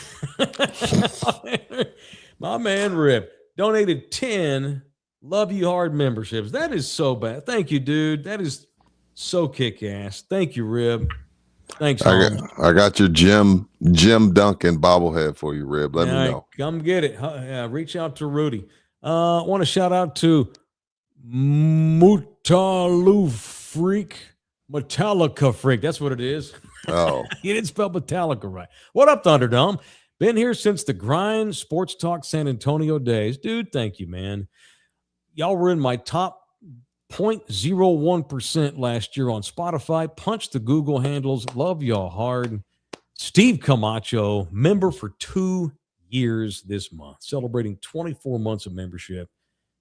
My man, Rib, donated 10 Love You Hard memberships. That is so bad. Thank you, dude. That is so kick-ass. Thank you, Rib. Thanks, I got your Jim Duncan bobblehead for you, Rib. Let me know. Come get it. Reach out to Rudy. I want to shout out to Metallica Freak. That's what it is. Oh. You didn't spell Metallica right. What up, Thunderdome? Been here since the Grind Sports Talk San Antonio days. Dude, thank you, man. Y'all were in my top 0.01% last year on Spotify. Punch the Google handles. Love y'all hard. Steve Camacho, member for 2 years this month, celebrating 24 months of membership.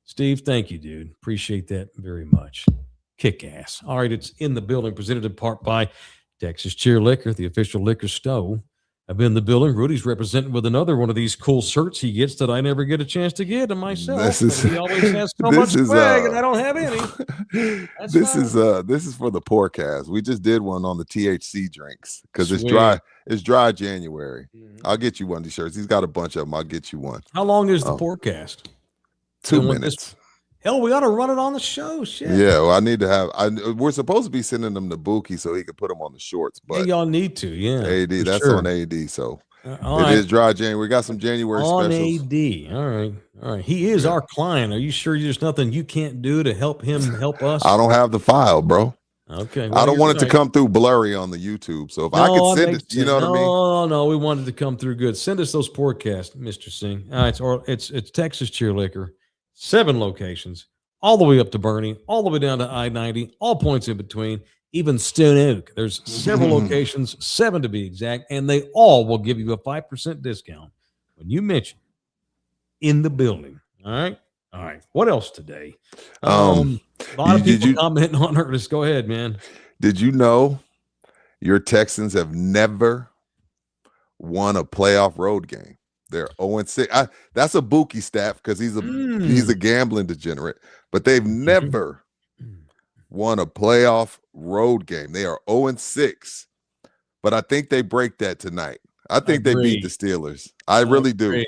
Steve, thank you, dude. Appreciate that very much. Kick ass. All right, it's in the building, presented in part by Texas Cheer Liquor, the official liquor store. I've been in the building. Rudy's representing with another one of these cool shirts he gets that I never get a chance to get to myself. He always has so much swag, and I don't have any. This is for the podcast. We just did one on the THC drinks because it's dry. It's dry January. I'll get you one of these shirts. He's got a bunch of them. I'll get you one. How long is the podcast? 2 minutes. Hell, we ought to run it on the show. Shit. Yeah, well, I need to have. We're supposed to be sending them to Buki so he could put them on the shorts. But y'all need to. Yeah, AD. That's sure. on AD. So it is dry January. We got some January on specials. AD. All right. He is our client. Are you sure there's nothing you can't do to help him help us? I don't have the file, bro. Okay. Well, I don't want it to come through blurry on the YouTube. So if I could send it, you know what I mean? No, we wanted to come through good. Send us those podcasts, Mr. Singh. All right, it's Texas Cheer Liquor, 7 locations. All the way up to Bernie, all the way down to I-90, all points in between, even Stone Oak. There's several locations, 7 to be exact, and they all will give you a 5% discount when you mention in the building. All right. What else today? A lot of people commenting on Ernest. Go ahead, man. Did you know your Texans have never won a playoff road game? They're 0-6. That's a Buki stat because he's a gambling degenerate. But they've never won a playoff road game. They are 0-6. But I think they break that tonight. I think they beat the Steelers. I really do.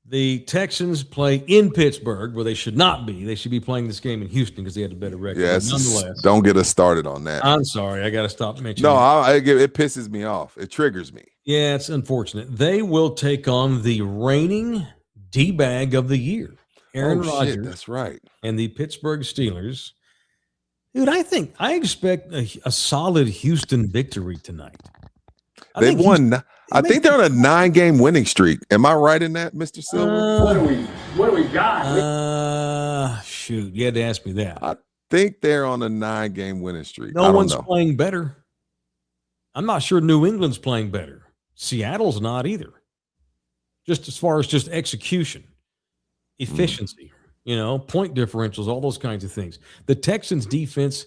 The Texans play in Pittsburgh, where they should not be. They should be playing this game in Houston because they had a better record. Yeah, nonetheless, don't get us started on that. I'm sorry. I got to stop mentioning it pisses me off. It triggers me. Yeah, it's unfortunate. They will take on the reigning D-bag of the year, Aaron Rodgers. That's right. And the Pittsburgh Steelers. Dude, I expect a solid Houston victory tonight. They've won. I think they're on a 9-game winning streak. Am I right in that, Mr. Silver? What do we got? Shoot, you had to ask me that. I think they're on a 9-game winning streak. No one's playing better. I'm not sure New England's playing better. Seattle's not either. Just as far as just execution, efficiency, point differentials, all those kinds of things. The Texans defense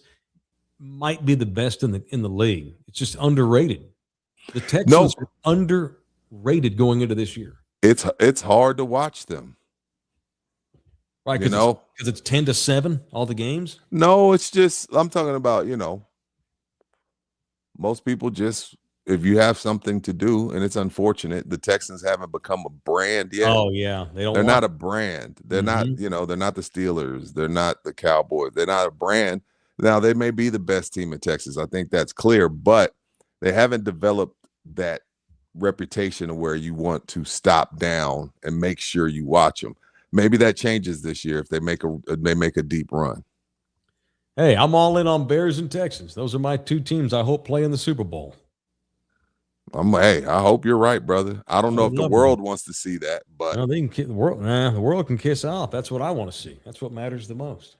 might be the best in the league. It's just underrated. The Texans are underrated going into this year. It's hard to watch them. Right, because it's 10-7, all the games? No, it's just I'm talking about, most people just if you have something to do, and it's unfortunate, the Texans haven't become a brand yet. Oh, yeah. They're not a brand. They're not, they're not the Steelers. They're not the Cowboys. They're not a brand. Now, they may be the best team in Texas. I think that's clear, but they haven't developed that reputation of where you want to stop down and make sure you watch them. Maybe that changes this year if they make a deep run. Hey, I'm all in on Bears and Texans. Those are my 2 teams I hope play in the Super Bowl. I hope you're right, brother. I don't know if the world wants to see that, but the world can kiss off. That's what I want to see. That's what matters the most.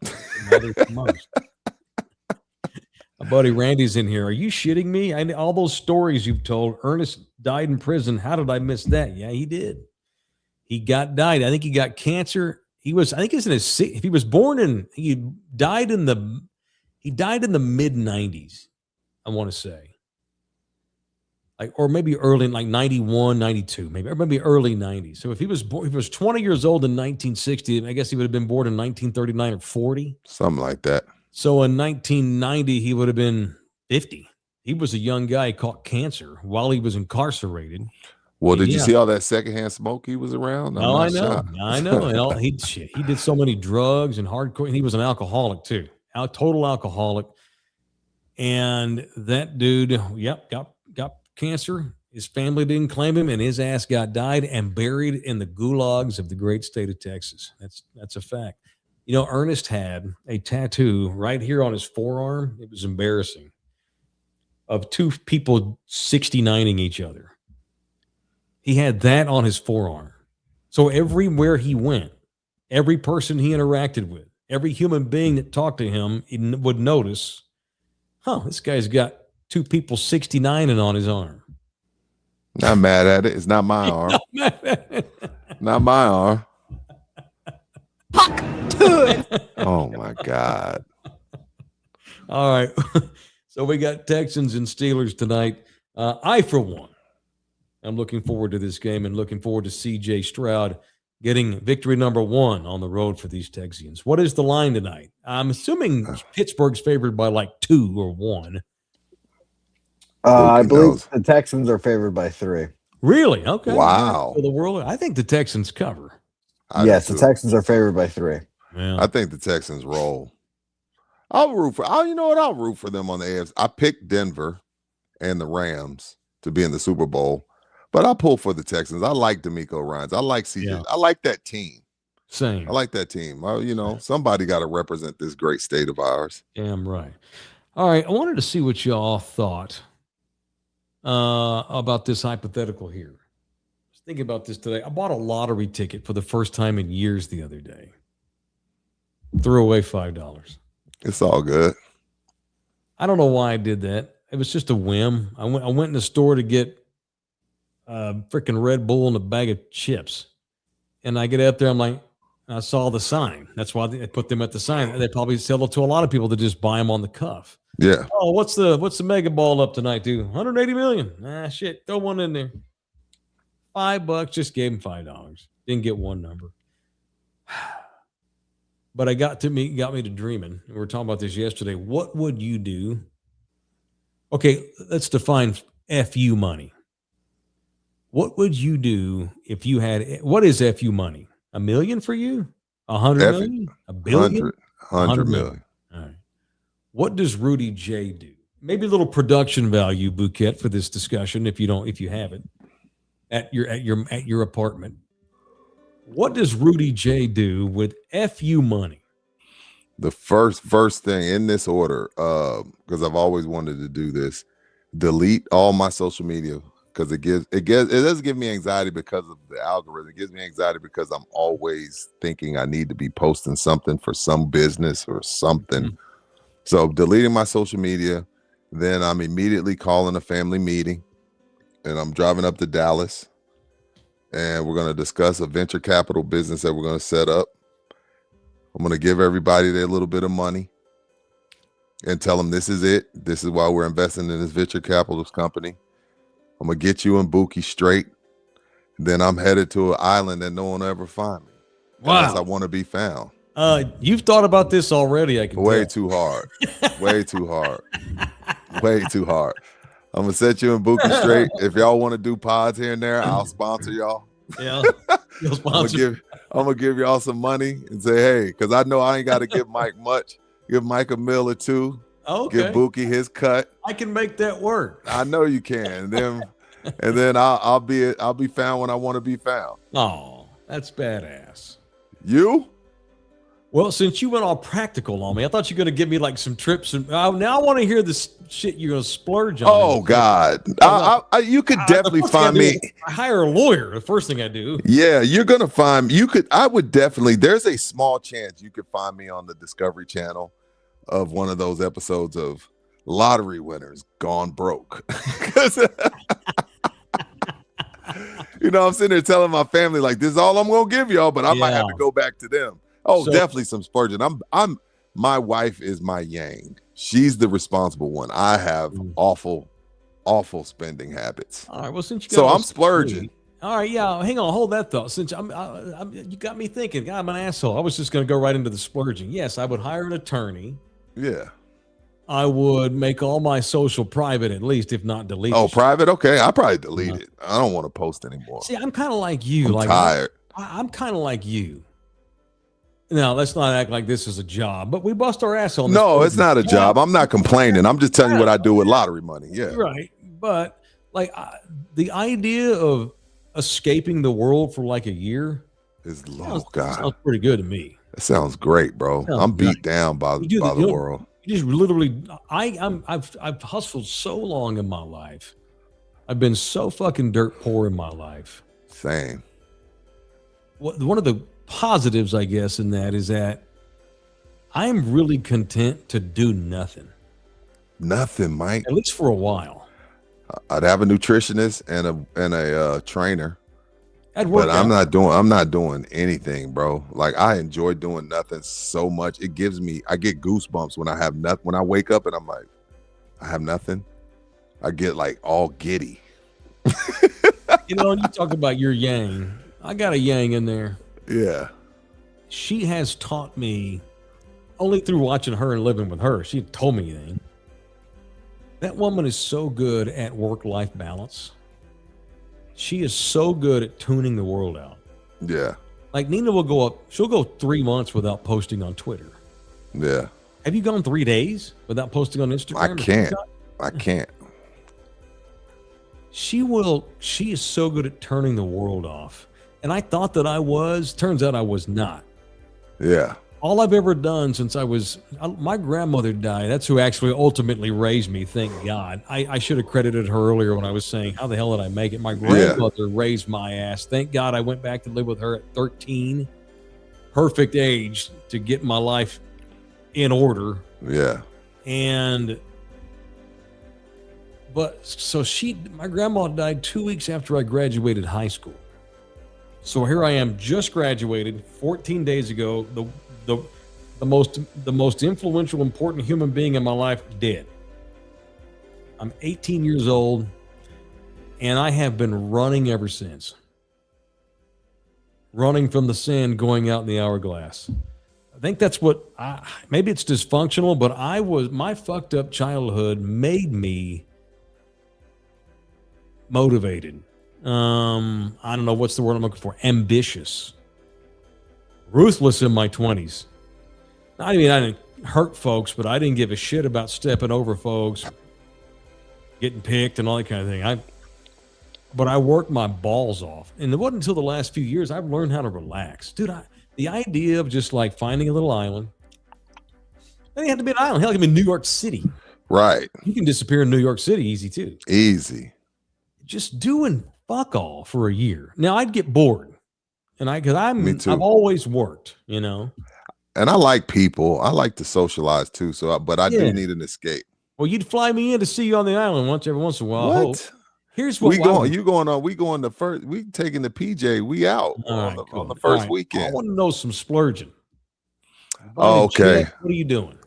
My buddy Randy's in here. Are you shitting me? All those stories you've told. Ernest died in prison. How did I miss that? Yeah, he did. He died. I think he got cancer. He died in the mid-90s, I want to say. Or maybe early in 91, 92, maybe early 90s. So if he was 20 years old in 1960, I guess he would have been born in 1939 or 40. Something like that. So in 1990, he would have been 50. He was a young guy. He caught cancer while he was incarcerated. Well, did you see all that secondhand smoke he was around? I know. And he did so many drugs and hardcore. He was an alcoholic too, total alcoholic. And that dude, got cancer. His family didn't claim him, and his ass died and buried in the gulags of the great state of Texas. That's a fact. Ernest had a tattoo right here on his forearm. It was embarrassing. Of 2 people 69ing each other. He had that on his forearm. So everywhere he went, every person he interacted with, every human being that talked to him would notice, this guy's got 2 people 69ing on his arm. Not mad at it. It's not my arm. Not my arm. Fuck to it. Oh my God. All right. So we got Texans and Steelers tonight. I, for one, I'm looking forward to this game and looking forward to C.J. Stroud getting victory number 1 on the road for these Texans. What is the line tonight? I'm assuming Pittsburgh's favored by like 2 or 1. I believe the Texans are favored by 3. Really? Okay. Wow. For the world, I think the Texans cover. Yes, the Texans are favored by 3. Yeah. I think the Texans roll. I'll root for them on the AFC. I picked Denver and the Rams to be in the Super Bowl, but I'll pull for the Texans. I like DeMeco Ryans. I like CJ. Yeah. I like that team. Same. I like that team. Somebody got to represent this great state of ours. Damn right. All right. I wanted to see what y'all thought about this hypothetical here. I was thinking about this today. I bought a lottery ticket for the first time in years the other day. Threw away $5. It's all good. I don't know why I did that. It was just a whim. I went in the store to get a freaking Red Bull and a bag of chips. And I get up there, I'm like, I saw the sign. That's why they put them at the sign. They probably sell it to a lot of people that just buy them on the cuff. Yeah. Oh, what's the mega ball up tonight, dude? 180 million. Shit. Throw one in there. $5. Just gave him $5. Didn't get one number. But it got me to dreaming. We were talking about this yesterday. What would you do? Okay, let's define FU money. What would you do if you had, what is FU money? $1 million for you? 100 million? $1 billion? 100 million. All right. What does Rudy J do? Maybe a little production value, Bouquet, for this discussion if you have it at your apartment. What does Rudy J do with FU money? The first thing in this order, because I've always wanted to do this, delete all my social media, because it doesn't give me anxiety because of the algorithm. It gives me anxiety because I'm always thinking I need to be posting something for some business or something. Mm-hmm. So deleting my social media, then I'm immediately calling a family meeting, and I'm driving up to Dallas. And we're going to discuss a venture capital business that we're going to set up. I'm going to give everybody their little bit of money and tell them this is it. This is why we're investing in this venture capitalist company. I'm going to get you and Buki straight. Then I'm headed to an island that no one will ever find me. Wow. Unless I want to be found. You've thought about this already, I can Way tell. too hard. Way too hard. Way too hard. I'm gonna set you and Buki straight. If y'all want to do pods here and there, I'll sponsor y'all. Yeah, I'm gonna give y'all some money and say, hey, because I know I ain't got to give Mike much. Give Mike $1 or $2 million. Okay. Give Buki his cut. I can make that work. I know you can. And then I'll be found when I want to be found. Oh, that's badass. You? Well, since you went all practical on me, I thought you were going to give me like some trips. And now I want to hear this shit you're going to splurge on. Oh, God. You could definitely find me. I hire a lawyer. The first thing I do. Yeah, you're going to find. I would definitely. There's a small chance you could find me on the Discovery Channel of one of those episodes of Lottery Winners Gone Broke. I'm sitting there telling my family, like, this is all I'm going to give y'all, but I might have to go back to them. Oh, definitely some splurging. My wife is my yang. She's the responsible one. I have awful spending habits. All right. Well, since I'm splurging. All right. Yeah. Hang on. Hold that thought. Since you got me thinking. God, I'm an asshole. I was just going to go right into the splurging. Yes, I would hire an attorney. Yeah. I would make all my social private, at least, if not delete. Oh, private? Okay. I probably delete it. I don't want to post anymore. See, I'm kind of like you. I'm tired. I'm kind of like you. Now, let's not act like this is a job, but we bust our ass on this. No, it's not a job. I'm not complaining. I'm just telling you what I do with lottery money. Yeah. Right. But like the idea of escaping the world for like a year is low. God, sounds pretty good to me. That sounds great, bro. I'm beat down by the world. You just literally, I've hustled so long in my life. I've been so fucking dirt poor in my life. Same. One of the positives, I guess, in that is that I'm really content to do nothing. Nothing, Mike. At least for a while. I'd have a nutritionist and a trainer. But I'm not doing anything, bro. Like, I enjoy doing nothing so much. I get goosebumps when I have nothing. When I wake up and I'm like, I have nothing. I get like all giddy. You talk about your yang. I got a yang in there. Yeah. She has taught me, only through watching her and living with her, she told me anything. That woman is so good at work-life balance. She is so good at tuning the world out. Yeah. Like Nina she'll go 3 months without posting on Twitter. Yeah. Have you gone 3 days without posting on Instagram? I can't. She is so good at turning the world off. And I thought that I was. Turns out I was not. Yeah. All I've ever done since my grandmother died. That's who actually ultimately raised me. Thank God. I should have credited her earlier when I was saying, how the hell did I make it? My grandmother raised my ass. Thank God I went back to live with her at 13. Perfect age to get my life in order. Yeah. My grandma died 2 weeks after I graduated high school. So here I am, just graduated 14 days ago. The most influential, important human being in my life dead. I'm 18 years old, and I have been running ever since. Running from the sand, going out in the hourglass. I think that's maybe it's dysfunctional, but my fucked up childhood made me motivated. I don't know what's the word I'm looking for. Ambitious. Ruthless in my 20s. I mean, I didn't hurt folks, but I didn't give a shit about stepping over folks, getting picked and all that kind of thing. But I worked my balls off. And it wasn't until the last few years I've learned how to relax. Dude, the idea of just like finding a little island. It didn't have to be an island. Hell, it could be New York City. Right. You can disappear in New York City easy too. Easy. Just doing fuck all for a year. Now I'd get bored. Me too. I've always worked, And I like people. I like to socialize too. But I do need an escape. Well, you'd fly me in to see you on the island every once in a while. What? Here's what we going the first. We taking the PJ. We out on the first weekend. I want to know some splurging. Okay. What are you doing?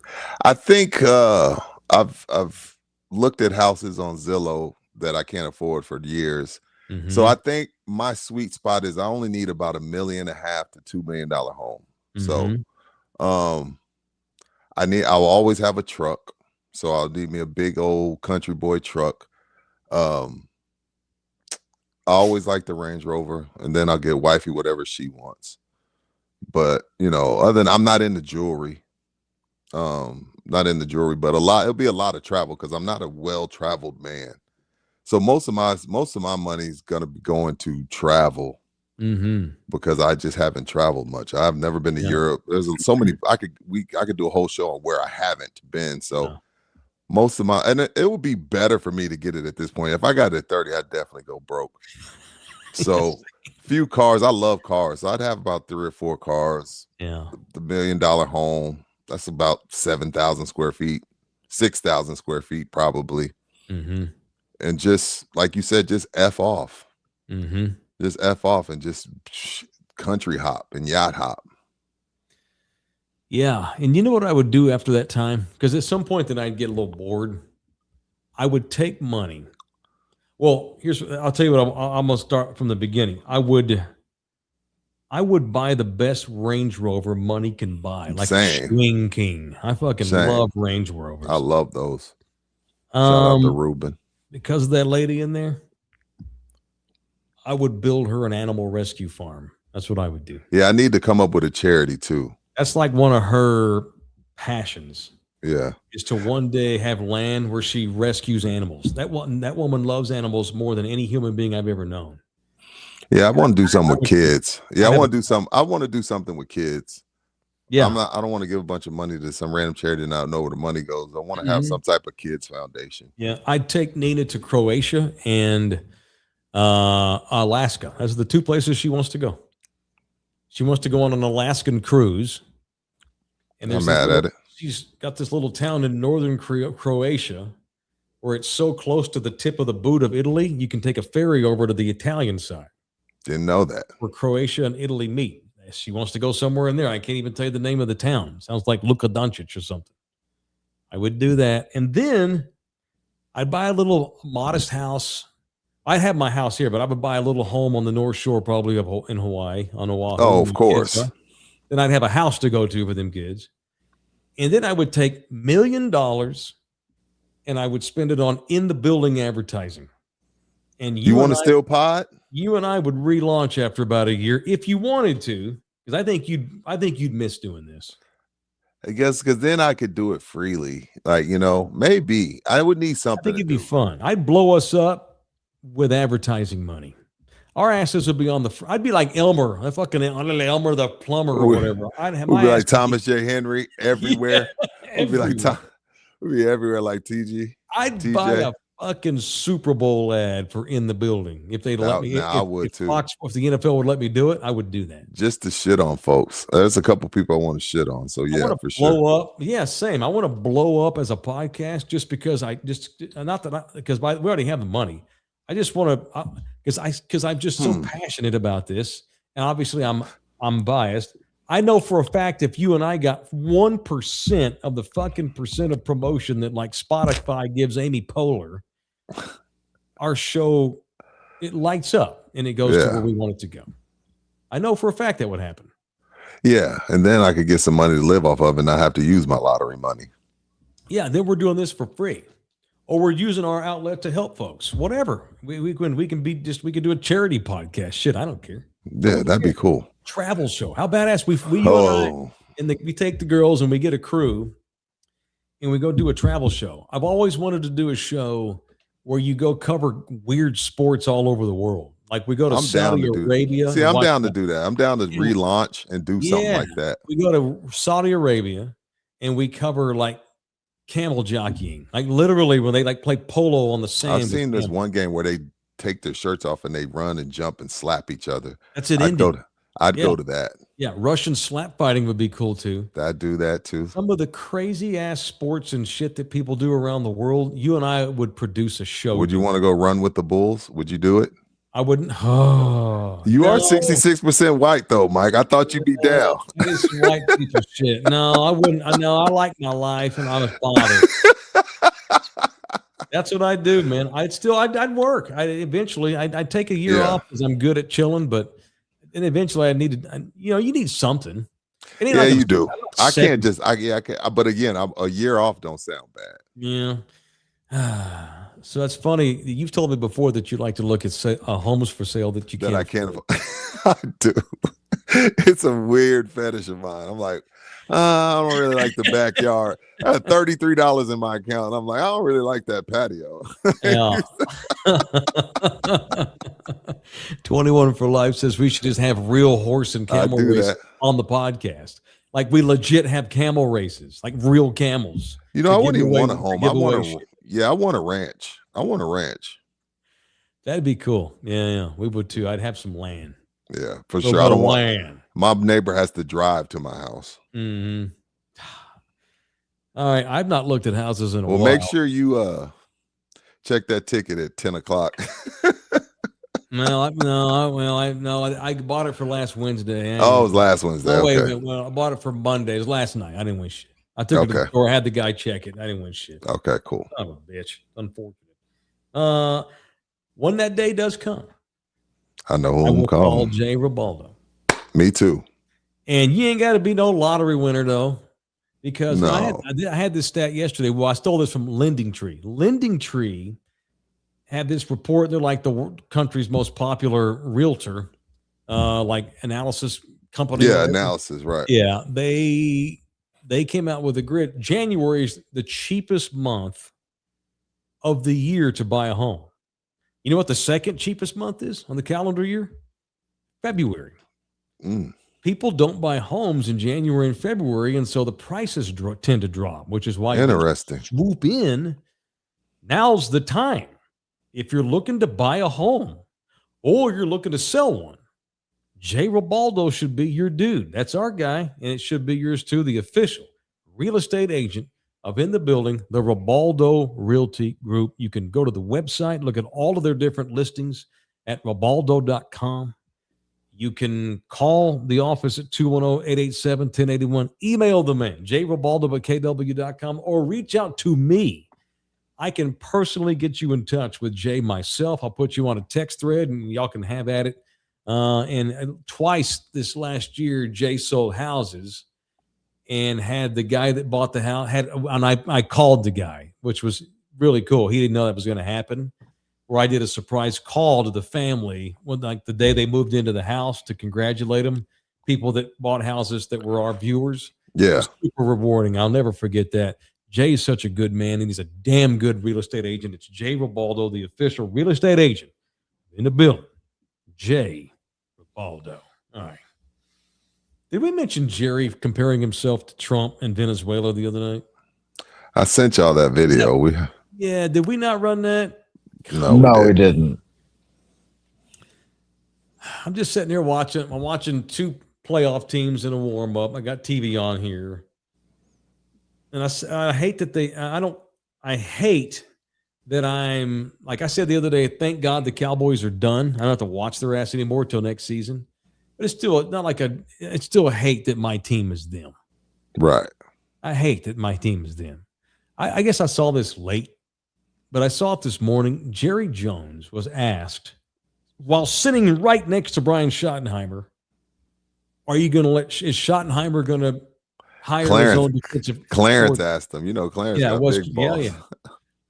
I think I've looked at houses on Zillow that I can't afford for years. Mm-hmm. So I think my sweet spot is I only need about $1.5 million to $2 million home. Mm-hmm. So I'll always have a truck. So I'll need me a big old country boy truck. I always like the Range Rover, and then I'll get wifey whatever she wants. But other than I'm not into jewelry. But it'll be a lot of travel because I'm not a well-traveled man. So most of my money is gonna be going to travel, because I just haven't traveled much. I've never been to Europe. There's so many. I could do a whole show on where I haven't been. So most of it would be better for me to get it at this point. If I got it at 30, I'd definitely go broke. So few cars. I love cars. So I'd have about 3 or 4 cars. Yeah, the $1 million home. That's about 7,000 square feet, 6,000 square feet probably. Mm-hmm. And just like you said, just F off. Mm-hmm. Just F off and just country hop and yacht hop. Yeah. And you know what I would do after that time? Because at some point then I'd get a little bored. I would take money. Well, I'll tell you what, I'm going to start from the beginning. I would buy the best Range Rover money can buy. Like a Swing King. I fucking love Range Rovers. I love those. Shout out to Ruben. Because of that lady in there, I would build her an animal rescue farm. That's what I would do. Yeah, I need to come up with a charity too. That's like one of her passions. Yeah. Is to one day have land where she rescues animals. That woman loves animals more than any human being I've ever known. Yeah, I want to do something with kids. Yeah, I want to do something with kids. Yeah. I don't want to give a bunch of money to some random charity and not know where the money goes. I want to have some type of kids foundation. Yeah, I'd take Nina to Croatia and Alaska. Those are the 2 places she wants to go. She wants to go on an Alaskan cruise. And I'm mad at it. She's got this little town in northern Croatia where it's so close to the tip of the boot of Italy, you can take a ferry over to the Italian side. Didn't know that. Where Croatia and Italy meet. She wants to go somewhere in there. I can't even tell you the name of the town. Sounds like Luka Doncic or something. I would do that. And then I'd buy a little modest house. I have my house here, but I would buy a little home on the North Shore, probably in Hawaii, on Oahu. Oh, of course. Then I'd have a house to go to for them kids. And then I would take $1 million and I would spend it on in the building advertising. And you want to steal pod? You and I would relaunch after about a year if you wanted to, because I think you'd miss doing this. I guess because then I could do it freely. Like, maybe I would need something. I think it'd be fun. I'd blow us up with advertising money. Our asses would be on the. I'd be like Elmer, Elmer the plumber or whatever. We'd be like Thomas J. Henry everywhere. We'd be like we'd be everywhere like TG. I'd buy a fucking Super Bowl ad for in the building if they'd let me. I would too. If the NFL would let me do it, I would do that. Just to shit on folks. There's a couple people I want to shit on. So yeah, for sure. Blow up. Yeah, same. I want to blow up as a podcast just because we already have the money. I just want to because I'm just so passionate about this, and obviously I'm biased. I know for a fact if you and I got 1% of the fucking percent of promotion that like Spotify gives Amy Poehler, our show, it lights up and it goes to where we want it to go. I know for a fact that would happen. Yeah, and then I could get some money to live off of and not have to use my lottery money. Yeah, then we're doing this for free. Or we're using our outlet to help folks. Whatever. We can do a charity podcast. Shit, I don't care. Yeah, that'd be cool. Travel show. How badass we take the girls and we get a crew and we go do a travel show. I've always wanted to do a show where you go cover weird sports all over the world. Like we go to Saudi Arabia. See, I'm down to do that. I'm down to relaunch and do something like that. We go to Saudi Arabia and we cover like camel jockeying, like literally when they like play polo on the sand. I've seen this one game where they take their shirts off and they run and jump and slap each other. That's in India. I'd go to that. Yeah, Russian slap fighting would be cool too. I'd do that too. Some of the crazy ass sports and shit that people do around the world. You and I would produce a show. Would you want to go run with the Bulls? Would you do it? I wouldn't. Oh, you are 66% white though, Mike. I thought you'd be down. This white people shit. No, I wouldn't. I know. I like my life and I'm a father. That's what I'd do, man. I'd work. I'd take a year off because I'm good at chilling, but then eventually you need something. Yeah, you do. I can't just, but again, a year off don't sound bad. Yeah. So that's funny. You've told me before that you like to look at homes for sale that you can't. That I can't. I do. It's a weird fetish of mine. I'm like, I don't really like the backyard. I had $33 in my account. I'm like, I don't really like that patio. Yeah. 21 for Life says we should just have real horse and camel races on the podcast. Like we legit have camel races, like real camels. I wouldn't even want a home. I want a ranch. I want a ranch. That'd be cool. Yeah, we would too. I'd have some land. Yeah, for sure. I don't want land. My neighbor has to drive to my house. Mm-hmm. All right, I've not looked at houses in a while. Well, make sure you check that ticket at 10 o'clock. I bought it for last Wednesday. It was last Wednesday. Oh, wait a minute. Well, I bought it for Monday. It was last night. I didn't win shit. I took it to the store. I had the guy check it. I didn't win shit. Okay, cool. I'm a bitch. Unfortunate. When that day does come, I know who I'm calling. Call Jay Ribaldo. Me too. And you ain't got to be no lottery winner though, because I had this stat yesterday. Well, I stole this from Lending Tree. Lending Tree had this report. They're like the country's most popular realtor, like analysis company. Yeah, analysis, right? Yeah, they came out with a grid. January is the cheapest month of the year to buy a home. You know what the second cheapest month is on the calendar year? February. People don't buy homes in January and February, and so the prices tend to drop, which is why interesting. Swoop in. Now's the time. If you're looking to buy a home or you're looking to sell one, Jay Ribaldo should be your dude. That's our guy, and it should be yours too, the official real estate agent of In the Building, the Ribaldo Realty Group. You can go to the website, look at all of their different listings at ribaldo.com. You can call the office at 210-887-1081. Email the man, jribaldo@kw.com, or reach out to me I can personally get you in touch with Jay myself. I'll put you on a text thread, and y'all can have at it. And twice this last year, Jay sold houses and had the guy that bought the house and I called the guy, which was really cool. He didn't know that was going to happen. Where I did a surprise call to the family when, like, the day they moved into the house to congratulate them, people that bought houses that were our viewers. Yeah. It was super rewarding. I'll never forget that. Jay is such a good man, and he's a damn good real estate agent. It's Jay Ribaldo, the official real estate agent in the building. Jay Ribaldo. All right. Did we mention Jerry comparing himself to Trump and Venezuela the other night? I sent y'all that video. Yeah, did we not run that? No, we didn't. I'm just sitting here watching. I'm watching two playoff teams in a warm up. I got TV on here, and I hate that I hate that I'm, like I said the other day, thank God the Cowboys are done. I don't have to watch their ass anymore till next season. But it's still not like it's still a hate that my team is them. Right. I hate that my team is them. I guess I saw this late, but I saw it this morning. Jerry Jones was asked, while sitting right next to Brian Schottenheimer, is Schottenheimer going to hire his own defensive? Clarence asked him. Clarence got big balls. Yeah.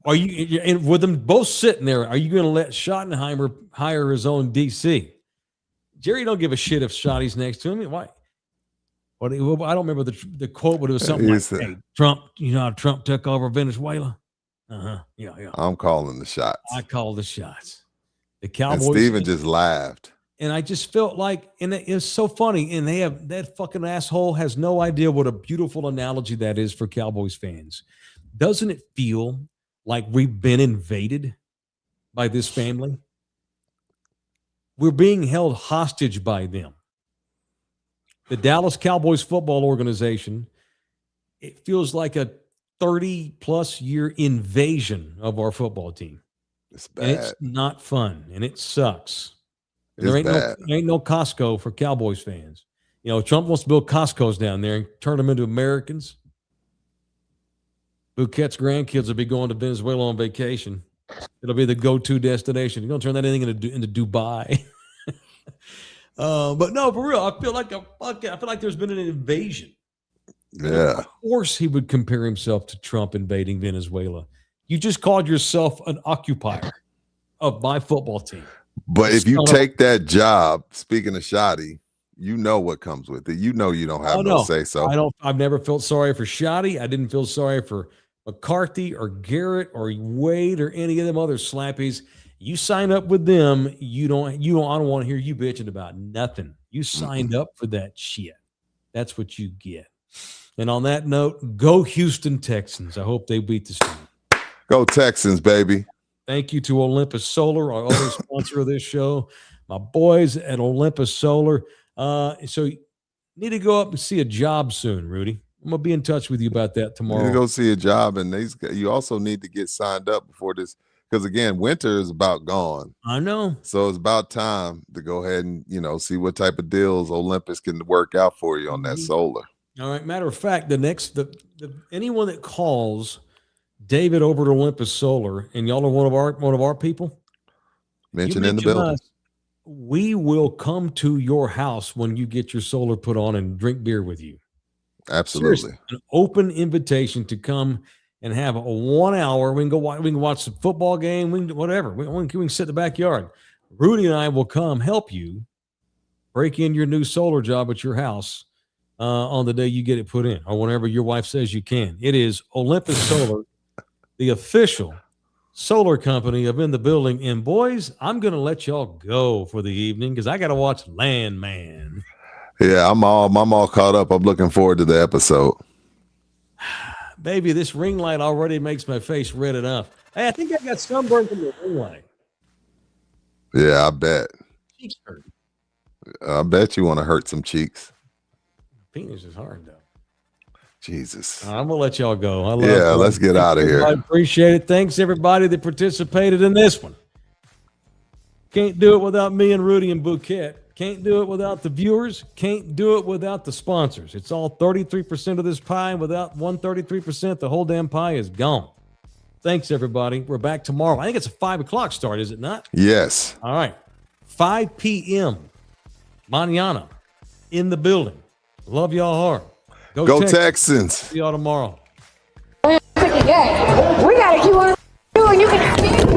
Are you, and with them both sitting there, are you going to let Schottenheimer hire his own DC? Jerry don't give a shit if Schotty's next to him. Why? I don't remember the quote, but it was something like, "Hey, Trump, how Trump took over Venezuela." Yeah. I'm calling the shots. I call the shots. The Cowboys. And Steven just laughed. And I just felt like, and it's so funny. And they have, that fucking asshole has no idea what a beautiful analogy that is for Cowboys fans. Doesn't it feel like we've been invaded by this family? We're being held hostage by them. The Dallas Cowboys football organization, it feels like a 30-plus year invasion of our football team. It's bad. And it's not fun, and it sucks. There ain't no Costco for Cowboys fans. Trump wants to build Costco's down there and turn them into Americans. Bouquet's grandkids will be going to Venezuela on vacation. It'll be the go-to destination. You're going to turn that thing into Dubai. But no, for real, I feel like there's been an invasion. Yeah. Of course he would compare himself to Trump invading Venezuela. You just called yourself an occupier of my football team. But if you take that job, speaking of Shotty, you know what comes with it. You don't have no say so. I've never felt sorry for Shotty. I didn't feel sorry for McCarthy or Garrett or Wade or any of them other slappies. You sign up with them, I don't want to hear you bitching about nothing. You signed up for that shit. That's what you get. And on that note, go Houston Texans. I hope they beat the Steelers. Go Texans, baby. Thank you to Olympus Solar, our other sponsor of this show. My boys at Olympus Solar. So you need to go up and see a job soon, Rudy. I'm going to be in touch with you about that tomorrow. You need to go see a job, and you also need to get signed up before this, because, again, winter is about gone. I know. So it's about time to go ahead and, see what type of deals Olympus can work out for you on that solar. All right. Matter of fact, anyone that calls David over to Olympus Solar, and y'all are one of our people, mention in the building. We will come to your house when you get your solar put on and drink beer with you. Absolutely. Seriously, an open invitation to come and have a 1 hour. We can watch the football game. We can do whatever. We can sit in the backyard. Rudy and I will come help you break in your new solar job at your house on the day you get it put in, or whenever your wife says you can. It is Olympus Solar, the official solar company of In the Building. And boys, I'm going to let y'all go for the evening because I got to watch Landman. Yeah, I'm all caught up. I'm looking forward to the episode. Baby, this ring light already makes my face red enough. Hey, I think I got sunburn from the ring light. Yeah, I bet. Cheeks hurt. I bet you want to hurt some cheeks. Penis is hard, though. Jesus. I'm going to let y'all go. Let's get out of here. I appreciate it. Thanks, everybody that participated in this one. Can't do it without me and Rudy and Bouquet. Can't do it without the viewers. Can't do it without the sponsors. It's all 33% of this pie. Without 133%, the whole damn pie is gone. Thanks, everybody. We're back tomorrow. I think it's a 5 o'clock start, is it not? Yes. All right. 5 p.m. Mañana in the building. Love y'all hard. Go Texans. See y'all tomorrow. We got to keep on doing. You can